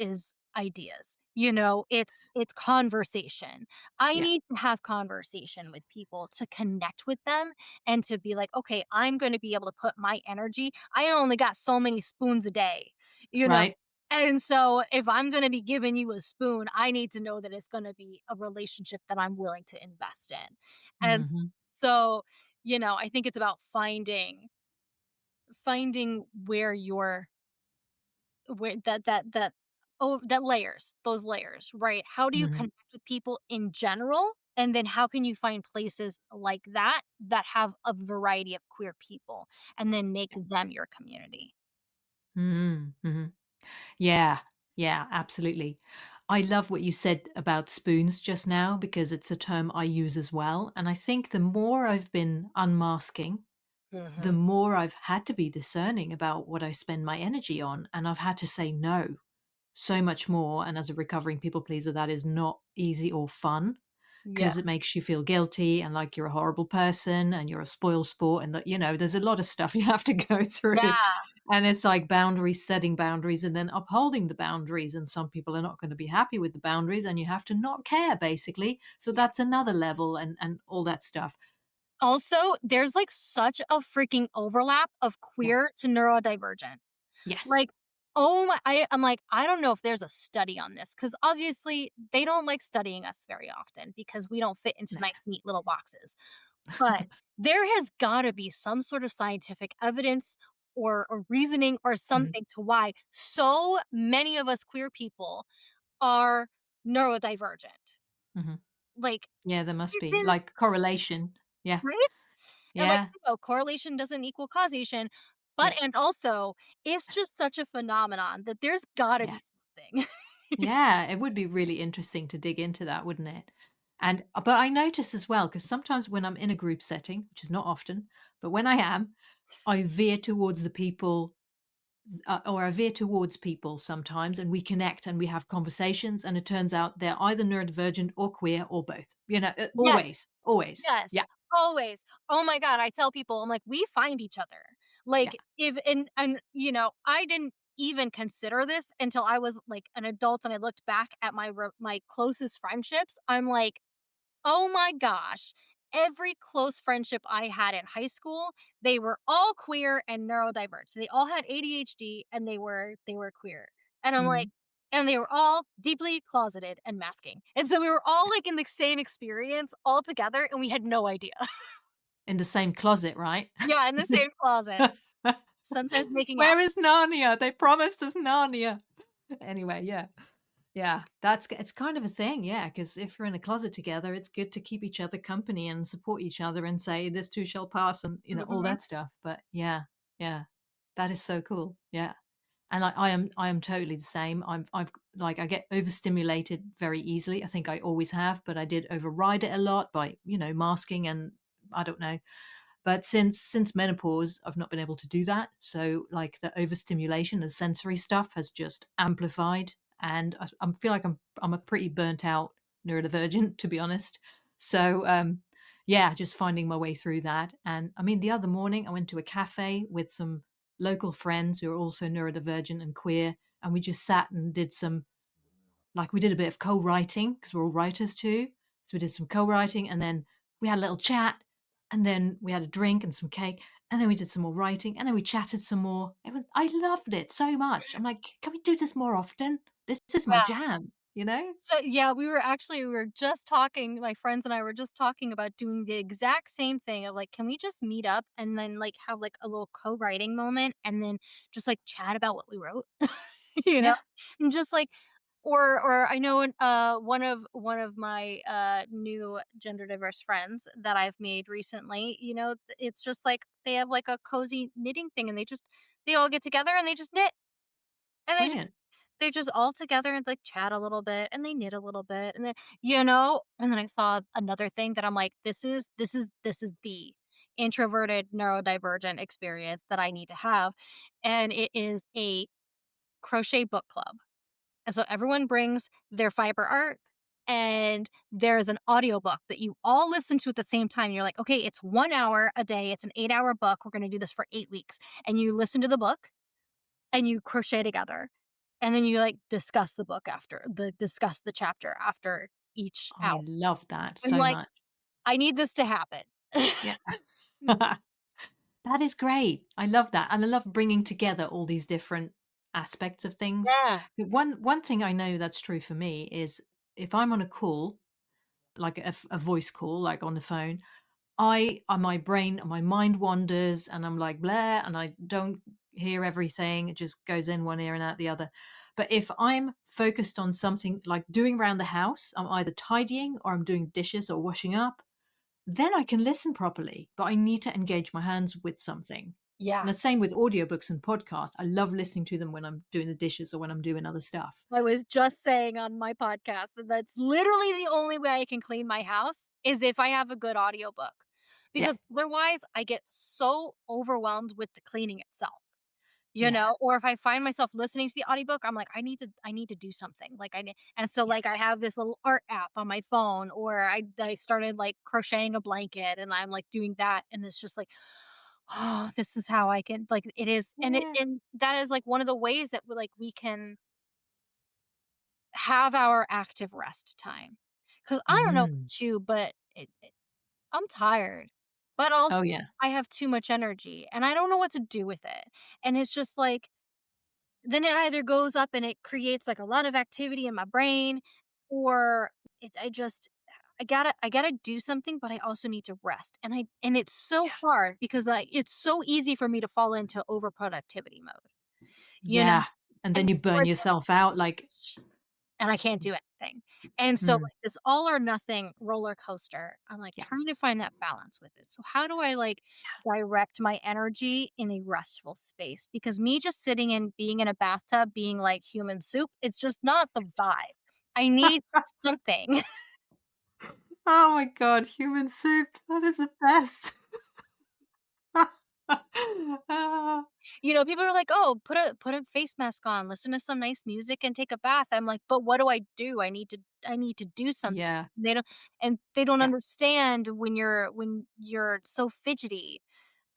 ideas. It's conversation. I
Yeah.
need to have conversation with people to connect with them and to be like, "Okay, I'm gonna be able to put my energy. I only got so many spoons a day," you know?
Right.
And so if I'm gonna be giving you a spoon, I need to know that it's gonna be a relationship that I'm willing to invest in. And
Mhm.
so, I think it's about finding where that layers, those layers, right? How do you
Mhm.
connect with people in general? And then how can you find places like that that have a variety of queer people and then make them your community?
Mhm. Mhm. Yeah. Yeah, absolutely. I love what you said about spoons just now because it's a term I use as well, and I think the more I've been unmasking, the
Mhm.
more I've had to be discerning about what I spend my energy on, and I've had to say no so much more, and as a recovering people pleaser, that is not easy or fun.
Yeah.
'Cause it makes you feel guilty and like you're a horrible person and you're a spoil sport and that, there's a lot of stuff you have to go through.
Yeah.
And it's like boundaries, setting boundaries, and then upholding the boundaries. And some people are not gonna be happy with the boundaries, and you have to not care, basically. So
Yeah.
that's another level and all that stuff.
Also, there's like such a freaking overlap of
Yeah.
queer to neurodivergent.
Yes.
Like, I'm like, I don't know if there's a study on this because obviously they don't like studying us very often because we don't fit into
No.
nice, neat little boxes. But there has got to be some sort of scientific evidence or reasoning or
Mhm.
something to why so many of us queer people are neurodivergent.
Mhm.
Like,
Yeah, there must
it's
be, like, correlation. Yeah.
right? And like,
Yeah.
correlation doesn't equal causation, but
Yeah.
and also it's just such a phenomenon that there's got to
Yeah.
be something.
Yeah, it would be really interesting to dig into that, wouldn't it? And but I notice as well, because sometimes when I'm in a group setting, which is not often, but when I am, I veer towards the people, or I veer towards people sometimes, and we connect and we have conversations, and it turns out they're either neurodivergent or queer or both.
Yes.
Always.
Yes,
Yeah,
always. Oh my god, I tell people, I'm like, "We find each other."
yeah.
Like, if and, I didn't even consider this until I was, like, an adult and I looked back at my closest friendships. I'm like, "Oh my gosh." Every close friendship I had in high school, they were all queer and neurodivergent. They all had ADHD and they were queer. And I'm like
Mhm.
and they were all deeply closeted and masking. And so we were all, like, in the same experience all together, and we had no idea.
In the same closet, right?
Yeah, in the same closet, sometimes making out.
Where is Narnia? They promised us Narnia. Anyway, yeah. Yeah, it's kind of a thing, yeah. Because if you're in a closet together, it's good to keep each other company and support each other and say, "This too shall pass," and, all
Mhm.
that stuff. But yeah, yeah, that is so cool, yeah. And I am totally the same. I've like, I get overstimulated very easily. I think I always have, but I did override it a lot by, masking and I don't know. But since menopause, I've not been able to do that. So like the overstimulation and sensory stuff has just amplified, and I feel like I'm a pretty burnt out neurodivergent, to be honest. So yeah, just finding my way through that. And I mean, the other morning I went to a cafe with some local friends who are also neurodivergent and queer, and we just sat and did some, like, we did a bit of co-writing because we're all writers too. So we did some co-writing, and then we had a little chat, and then we had a drink and some cake, and then we did some more writing, and then we chatted some more. I loved it so much. I'm like, can we do this more often? This is my
Yeah.
jam, you know?
So, yeah, we were just talking, my friends and I were just talking about doing the exact same thing of, like, can we just meet up and then, like, have, like, a little co-writing moment and then just, like, chat about what we wrote? You know?
Yeah,
And just, like, or I know, one of my, new gender diverse friends that I've made recently, it's just, like, they have, like, a cozy knitting thing and they all get together and they just knit. And
brilliant.
they're just all together and, like, chat a little bit, and they knit a little bit, and then and then I saw another thing that I'm like, "This is the introverted neurodivergent experience that I need to have," and it is a crochet book club. And so everyone brings their fiber art, and there's an audiobook that you all listen to at the same time. You're like, "Okay, it's 1 hour a day, it's an 8-hour book, we're gonna do this for 8 weeks," and you listen to the book and you crochet together, and then you, like, discuss the chapter after each
I
hour.
love that
I'm
so
like,
much.
"I need this to happen."
Yeah.
Mm.
That is great. I love that, and I love bringing together all these different aspects of things.
Yeah.
But one thing I know that's true for me is if I'm on a call, like a voice call, like on the phone, my mind wanders, and I'm like blah, and I don't hear everything. It just goes in one ear and out the other. But if I'm focused on something like doing around the house, I'm either tidying or I'm doing dishes or washing up, then I can listen properly, but I need to engage my hands with something. And
Yeah.
the same with audiobooks and podcasts. I love listening to them when I'm doing the dishes or when I'm doing other stuff.
I was just saying on my podcast that that's literally the only way I can clean my house is if I have a good audiobook,
Yeah.
because otherwise I get so overwhelmed with the cleaning itself.
Yeah.
Or if I find myself listening to the audiobook, I'm like, I need to do something. Like, and so,
Yeah.
like, I have this little art app on my phone, or I started, like, crocheting a blanket and I'm, like, doing that, and it's just like, oh, this is how I can, like, it is,
Yeah.
and that is, like, one of the ways that we can have our active rest time. Because I don't know
Mm.
about you, but I'm tired, but also
Oh, yeah.
I have too much energy and I don't know what to do with it. And it's just like, then it either goes up and it creates, like, a lot of activity in my brain, or I gotta do something, but I also need to rest, and it's so
Yeah.
hard because, it's so easy for me to fall into overproductivity mode, you know?
Yeah. And
And
then you
before
burn
it's like,
yourself out like,
and I can't do anything. And so,
mm,
like, this all or nothing roller coaster, I'm, like,
yeah.
trying to find that balance with it. So how do I, like, direct my energy in a restful space? Because me just sitting and being in a bathtub, being like human soup, it's just not the vibe. I need something.
Oh my god, human soup. That is the best. Ah,
People are like, "Oh, put a face mask on, listen to some nice music, and take a bath." I'm like, "But what do I do? I need to do something."
yeah.
They don't
Yeah.
understand when you're so fidgety.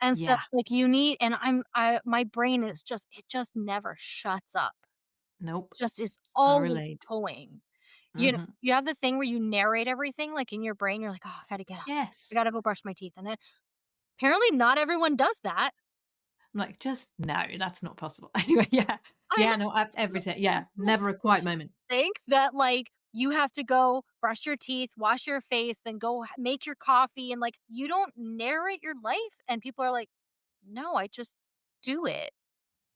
And so,
Yeah.
like, you need and I my brain is just it just never shuts up.
Nope.
Just is
I
always
relate.
going.
Mhm.
You have the thing where you narrate everything, like, in your brain, you're like, "Oh, I gotta get up. I
Yes.
gotta go brush my teeth," and then apparently not everyone does that.
I'm like, just no, that's not possible. Anyway, yeah.
I'm
Yeah, no,
like,
everything. Yeah, never a quiet
"Do you
moment.
think that, like, you have to go brush your teeth, wash your face, then go make your coffee, and like you don't narrate your life, and people are like, "No, I just do it."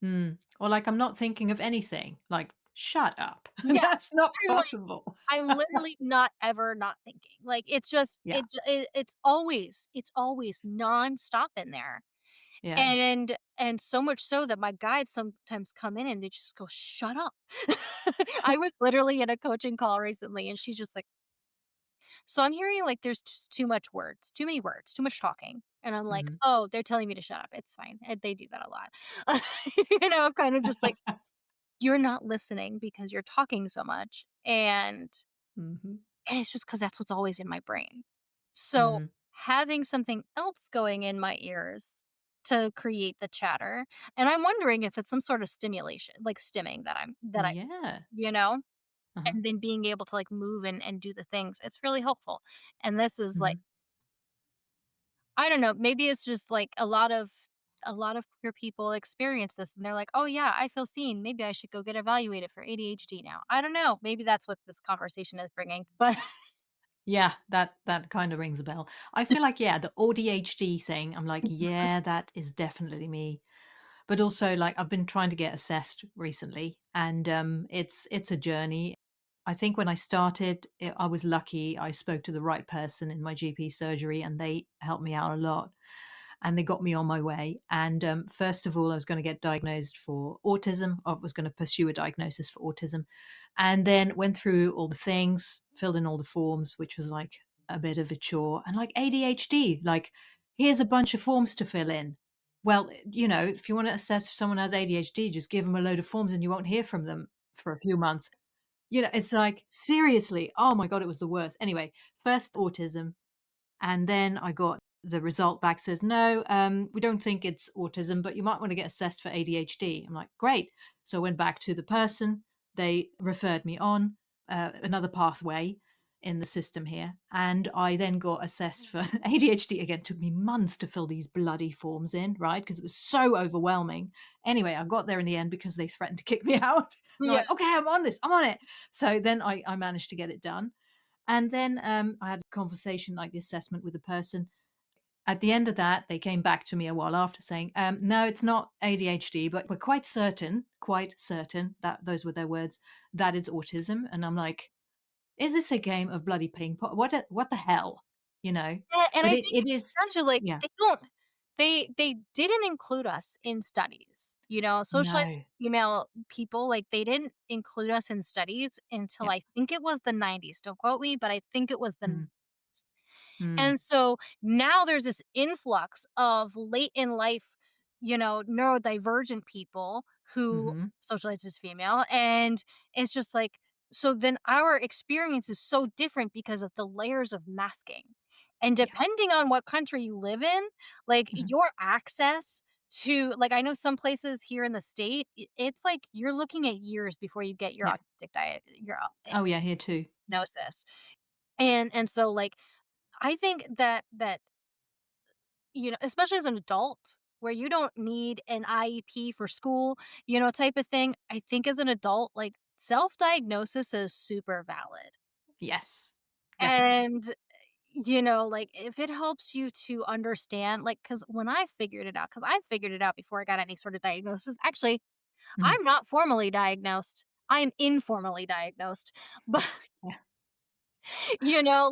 Mm. Or like, I'm not thinking of anything. Like, shut up.
Yeah.
That's not
I'm like,
possible.
I'm literally not ever not thinking. Like it's just
Yeah.
it's always nonstop in there.
Yeah.
And so much so that my guides sometimes come in and they just go, "Shut up." I was literally in a coaching call recently and she's just like, "So I'm hearing like there's just too much words, too many words, too much talking." And I'm like,
Mhm.
"Oh, they're telling me to shut up. It's fine." And they do that a lot. Kind of just like, "You're not listening because you're talking so much."
Mhm.
And it's just because that's what's always in my brain. So,
Mm.
having something else going in my ears to create the chatter, and I'm wondering if it's some sort of stimulation, like stimming that I
Yeah.
you know?
Uh-huh.
And then being able to, like, move and do the things, it's really helpful. And this is, like,
Mhm.
I don't know, maybe it's just, like, a lot of queer people experience this, and they're like, "Oh, yeah, I feel seen. Maybe I should go get evaluated for ADHD now." I don't know. Maybe that's what this conversation is bringing, but
Yeah, that kinda rings a bell. I feel like, yeah, the ADHD thing, I'm like, "Yeah, that is definitely me." But also, like, I've been trying to get assessed recently, and, it's a journey. I think when I started, I was lucky. I spoke to the right person in my GP surgery, and they helped me out a lot, and they got me on my way. And, first of all, I was gonna get diagnosed for autism. I was gonna pursue a diagnosis for autism, and then went through all the things, filled in all the forms, which was, like, a bit of a chore, and, like, ADHD, like, here's a bunch of forms to fill in. Well, if you wanna assess if someone has ADHD, just give them a load of forms and you won't hear from them for a few months. It's like, seriously, oh my god, it was the worst. Anyway, first autism, and then I got the result back says, "No, we don't think it's autism, but you might wanna get assessed for ADHD." I'm like, "Great." So I went back to the person, they referred me on, another pathway in the system here, and I then got assessed for ADHD again. It took me months to fill these bloody forms in, right? Because it was so overwhelming. Anyway, I got there in the end because they threatened to kick me out. I'm
yeah.
like, "Okay, I'm on this. I'm on it." So then I managed to get it done. And then I had a conversation, like the assessment with the person. At the end of that, they came back to me a while after saying, no, it's not ADHD, but we're quite certain that those were their words, that it's autism. And I'm like, is this a game of bloody ping pong? What the hell? You know?
Yeah, and
But
I
it,
think
it is,
essentially, like,
yeah,
they didn't include us in studies, socialized
no.
female people, like, they didn't include us in studies until
Yeah.
I think it was the '90s, don't quote me, but I think it was the
Mm,
90s.
mm,
And so now there's this influx of late in life, neurodivergent people who
mm-hmm.
socialize as female. And it's just like, so then our experience is so different because of the layers of masking. And
Yeah.
depending on what country you live in, like
Hmm.
your access to, like, I know some places here in the state, it's like you're looking at years before you get your
Yeah.
autistic diet, your
Oh, yeah, here too.
diagnosis. And so, like, I think that especially as an adult where you don't need an IEP for school, type of thing. I think as an adult, like, self-diagnosis is super valid.
Yes, definitely.
And, like, if it helps you to understand, like, because when I figured it out, because I figured it out before I got any sort of diagnosis. Actually,
Mm.
I'm not formally diagnosed. I am informally diagnosed. But,
Yeah.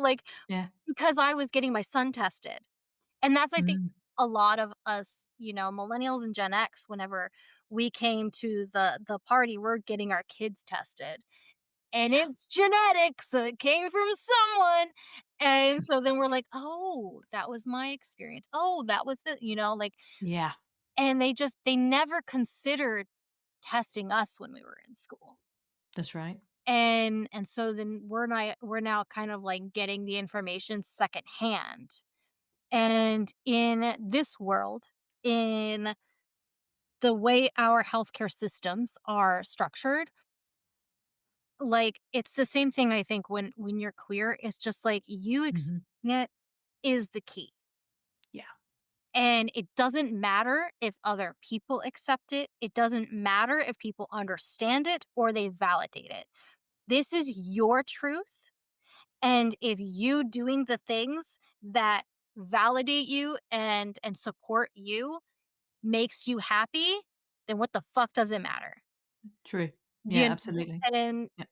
like,
Yeah.
because I was getting my son tested. And that's, I think,
Mm.
a lot of us, millennials and Gen X, whenever we came to the party, we're getting our kids tested. And
Yeah.
it's genetic, so it came from someone. And so then we're like, "Oh, that was my experience. Oh, that was like,
Yeah.
and they never considered testing us when we were in school.
That's right.
And so then we're now kind of like getting the information secondhand. And in this world, in the way our healthcare systems are structured, like, it's the same thing, I think, when you're queer. It's just like you
Mhm.
accepting it is the key.
Yeah.
And it doesn't matter if other people accept it. It doesn't matter if people understand it or they validate it. This is your truth. And if you doing the things that validate you and support you makes you happy, then what the fuck does it matter?
True. Yeah,
You know?
absolutely.
And
Yeah.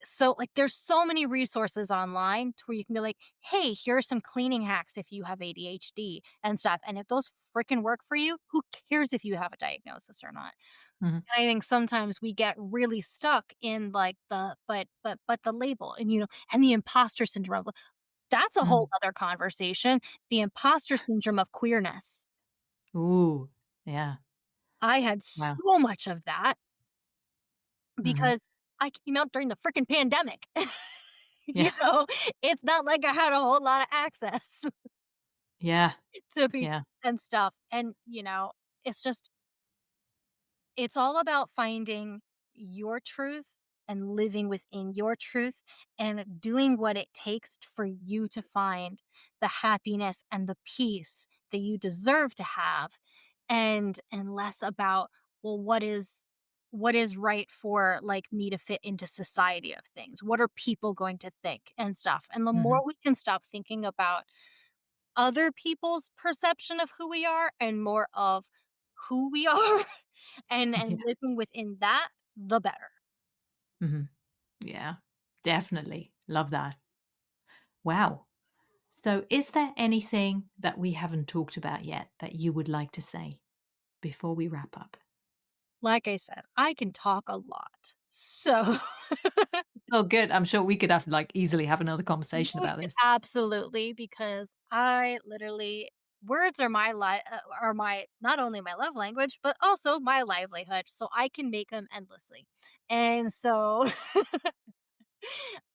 so, like, there's so many resources online to where you can be like, "Hey, here are some cleaning hacks if you have ADHD and stuff." And if those freaking work for you, who cares if you have a diagnosis or not?
Mhm.
And I think sometimes we get really stuck in like the but the label and and the imposter syndrome. That's a whole
Mm.
other conversation. The imposter syndrome of queerness.
Ooh. Yeah.
I had
Wow.
so much of that
Mhm.
because I came out during the freaking pandemic. You
Yeah.
know, it's not like I had a whole lot of access
Yeah.
to people
Yeah.
and stuff. And, it's just, it's all about finding your truth and living within your truth and doing what it takes for you to find the happiness and the peace that you deserve to have and less about well what is right for like me to fit into society of things, what are people going to think and stuff. And the more
Mhm.
we can stop thinking about other people's perception of who we are and more of who we are and
Yeah.
living within that, the better.
Mhm. Yeah. Definitely. Love that. Wow. So, is there anything that we haven't talked about yet that you would like to say before we wrap up?
Like I said, I can talk a lot. So
Oh, good. I'm sure we could have like easily have another
we
conversation about
could
this.
absolutely because I literally words are my not only my love language but also my livelihood, so I can make them endlessly. And so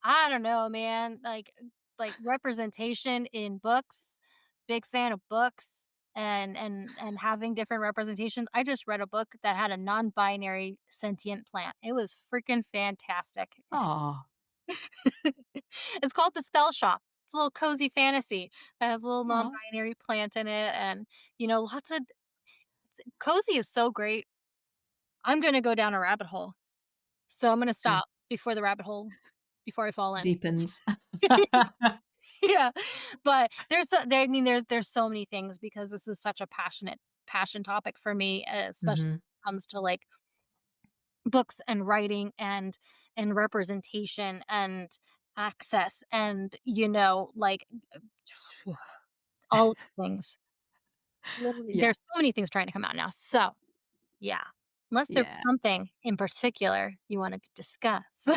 I don't know, man. Like representation in books, big fan of books and having different representations. I just read a book that had a non-binary sentient plant. It was freaking fantastic.
Oh,
It's called The Spell Shop. It's a little cozy fantasy that has a little
oh,
non-binary plant in it and lots of cozy is so great. I'm going to go down a rabbit hole. So I'm going to
yeah.
stop before the rabbit hole before I fall in.
Deepens.
Yeah, but I mean, there's so many things because this is such a passion topic for me, especially
Mhm.
when it comes to like books and writing and representation and access and like all of the things. Literally,
Yeah.
there's so many things trying to come out now. So yeah, unless there's
Yeah.
something in particular you wanted to discuss.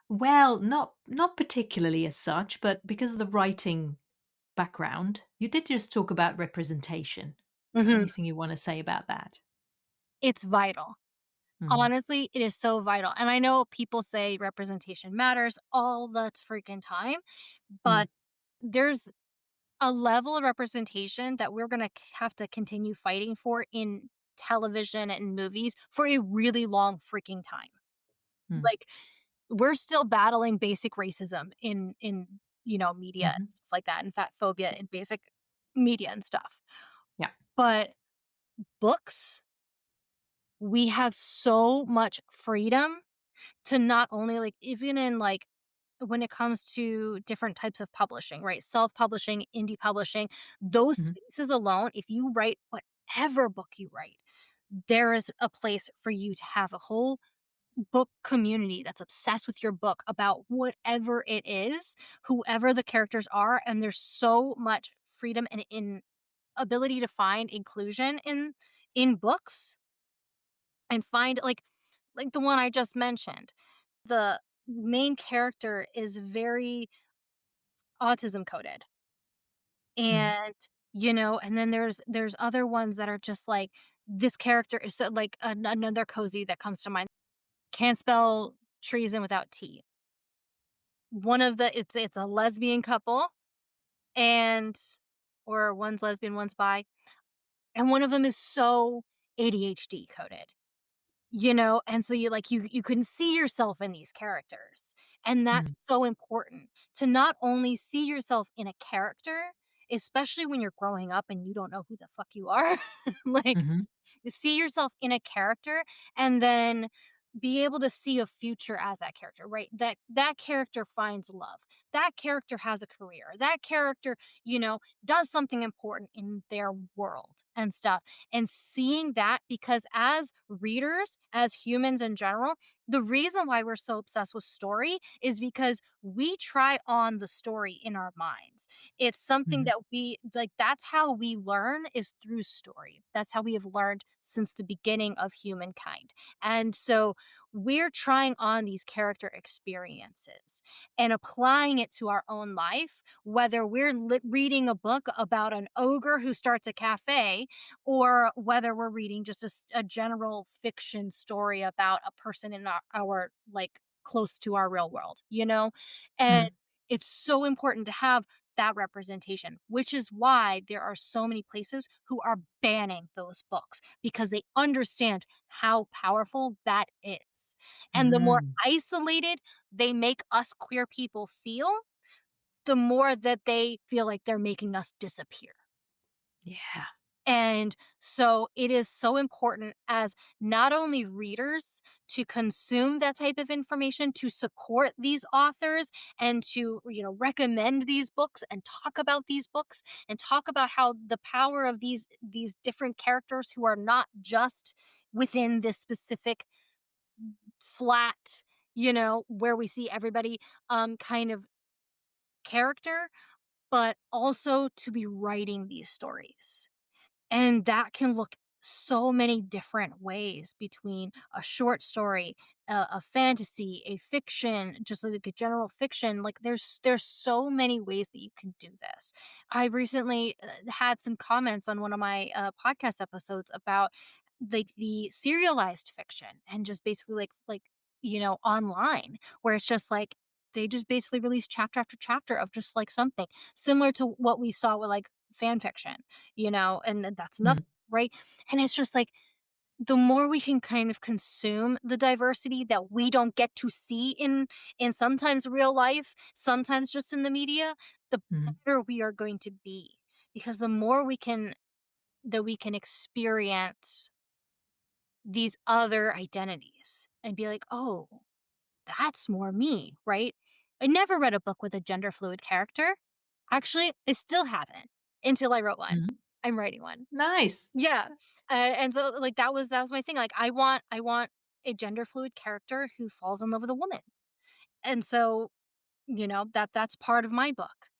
Well, not particularly as such, but because of the writing background, you did just talk about representation.
Mhm.
Anything you want to say about that?
It's vital.
Mhm.
Honestly, it is so vital, and I know people say representation matters all the freaking time,
Mm.
but there's a level of representation that we're gonna have to continue fighting for in television and movies for a really long freaking time.
Mm.
Like, we're still battling basic racism in media and
Mhm.
stuff like that, and fat phobia in basic media and stuff.
Yeah.
But books, we have so much freedom to not only like even in like when it comes to different types of publishing, right? Self-publishing, indie publishing, those
Mhm.
spaces alone, if you write whatever book you write, there is a place for you to have a whole book community that's obsessed with your book about whatever it is, whoever the characters are, and there's so much freedom and in ability to find inclusion in books and find like the one I just mentioned. The main character is very autism coded.
Mm.
And, and then there's other ones that are just like this character is so like another cozy that comes to mind. Can't spell treason without T. One of the it's a lesbian couple and or one's lesbian, one's bi, and one of them is so ADHD coded. And so you can see yourself in these characters, and
Mm.
that's so important to not only see yourself in a character, especially when you're growing up and you don't know who the fuck you are, like,
Mhm.
see yourself in a character and then be able to see a future as that character, right? That character finds love. That character has a career. That character, does something important in their world and stuff. And seeing that, because as readers, as humans in general, the reason why we're so obsessed with story is because we try on the story in our minds. It's something
Mhm.
that we like, that's how we learn, is through story. That's how we have learned since the beginning of humankind. And so we're trying on these character experiences and applying it to our own life, whether we're reading a book about an ogre who starts a cafe, or whether we're reading just a general fiction story about a person in our like close to our real world. And
Mhm.
it's so important to have that representation, which is why there are so many places who are banning those books, because they understand how powerful that is. And the more
Mm.
isolated they make us queer people feel, the more that they feel like they're making us disappear.
Yeah.
And so it is so important, as not only readers, to consume that type of information, to support these authors, and to, recommend these books and talk about these books and talk about how the power of these different characters who are not just within this specific flat, where we see everybody kind of character, but also to be writing these stories. And that can look so many different ways, between a short story, a fantasy, a fiction, just like a general fiction. Like there's so many ways that you can do this. I recently had some comments on one of my podcast episodes about like the serialized fiction, and just basically online, where it's just like they just basically release chapter after chapter of just like something similar to what we saw with like fan fiction, and then that's nothing,
Mm.
right? And it's just like, the more we can kind of consume the diversity that we don't get to see in sometimes real life, sometimes just in the media, the
Mm.
better we are going to be. Because the more we can experience these other identities and be like, oh, that's more me, right? I never read a book with a gender fluid character. Actually, I still haven't, until I wrote one.
Mhm.
I'm writing one.
Nice.
Yeah. And so like that was my thing. Like I want a gender fluid character who falls in love with a woman. And so, that's part of my book,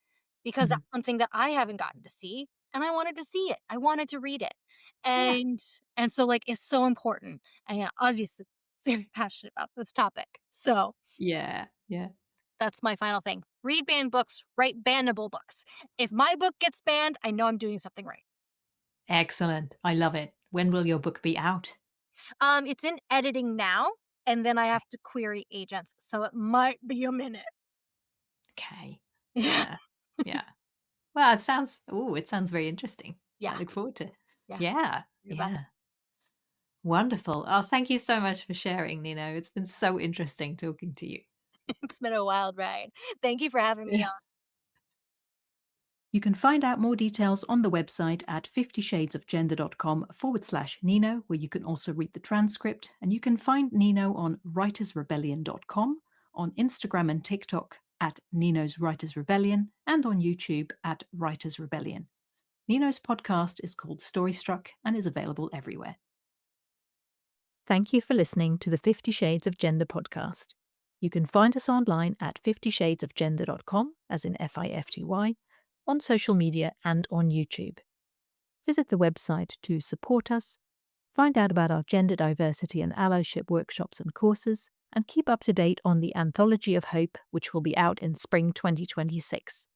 because
Mhm.
that's something that I haven't gotten to see, and I wanted to see it. I wanted to read it.
Yeah.
And so like it's so important. And obviously very passionate about this topic. So
Yeah. Yeah.
that's my final thing. Read banned books, write bannable books. If my book gets banned, I know I'm doing something right.
Excellent. I love it. When will your book be out?
It's in editing now, and then I have to query agents, so it might be a minute.
Okay.
Yeah.
Yeah. Yeah. Well, it sounds very interesting. I
Yeah.
look forward to it.
Yeah.
Yeah.
You're about
Yeah. Wonderful. Oh, thank you so much for sharing, Nino. It's been so interesting talking to you.
It's been a wild ride. Thank you for having me
Yeah.
on.
You can find out more details on the website at 50shadesofgender.com/Nino, where you can also read the transcript. And you can find Nino on writersrebellion.com, on Instagram and TikTok at Nino's Writers Rebellion, and on YouTube at Writers Rebellion. Nino's podcast is called Storystruck and is available everywhere. Thank you for listening to the 50 Shades of Gender podcast. You can find us online at 50shadesofgender.com, as in FIFTY, on social media and on YouTube. Visit the website to support us, find out about our gender diversity and allyship workshops and courses, and keep up to date on the Anthology of Hope, which will be out in spring 2026.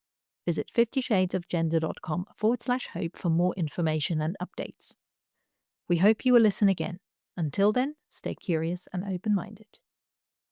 Visit 50shadesofgender.com/hope for more information and updates. We hope you will listen again. Until then, stay curious and open-minded.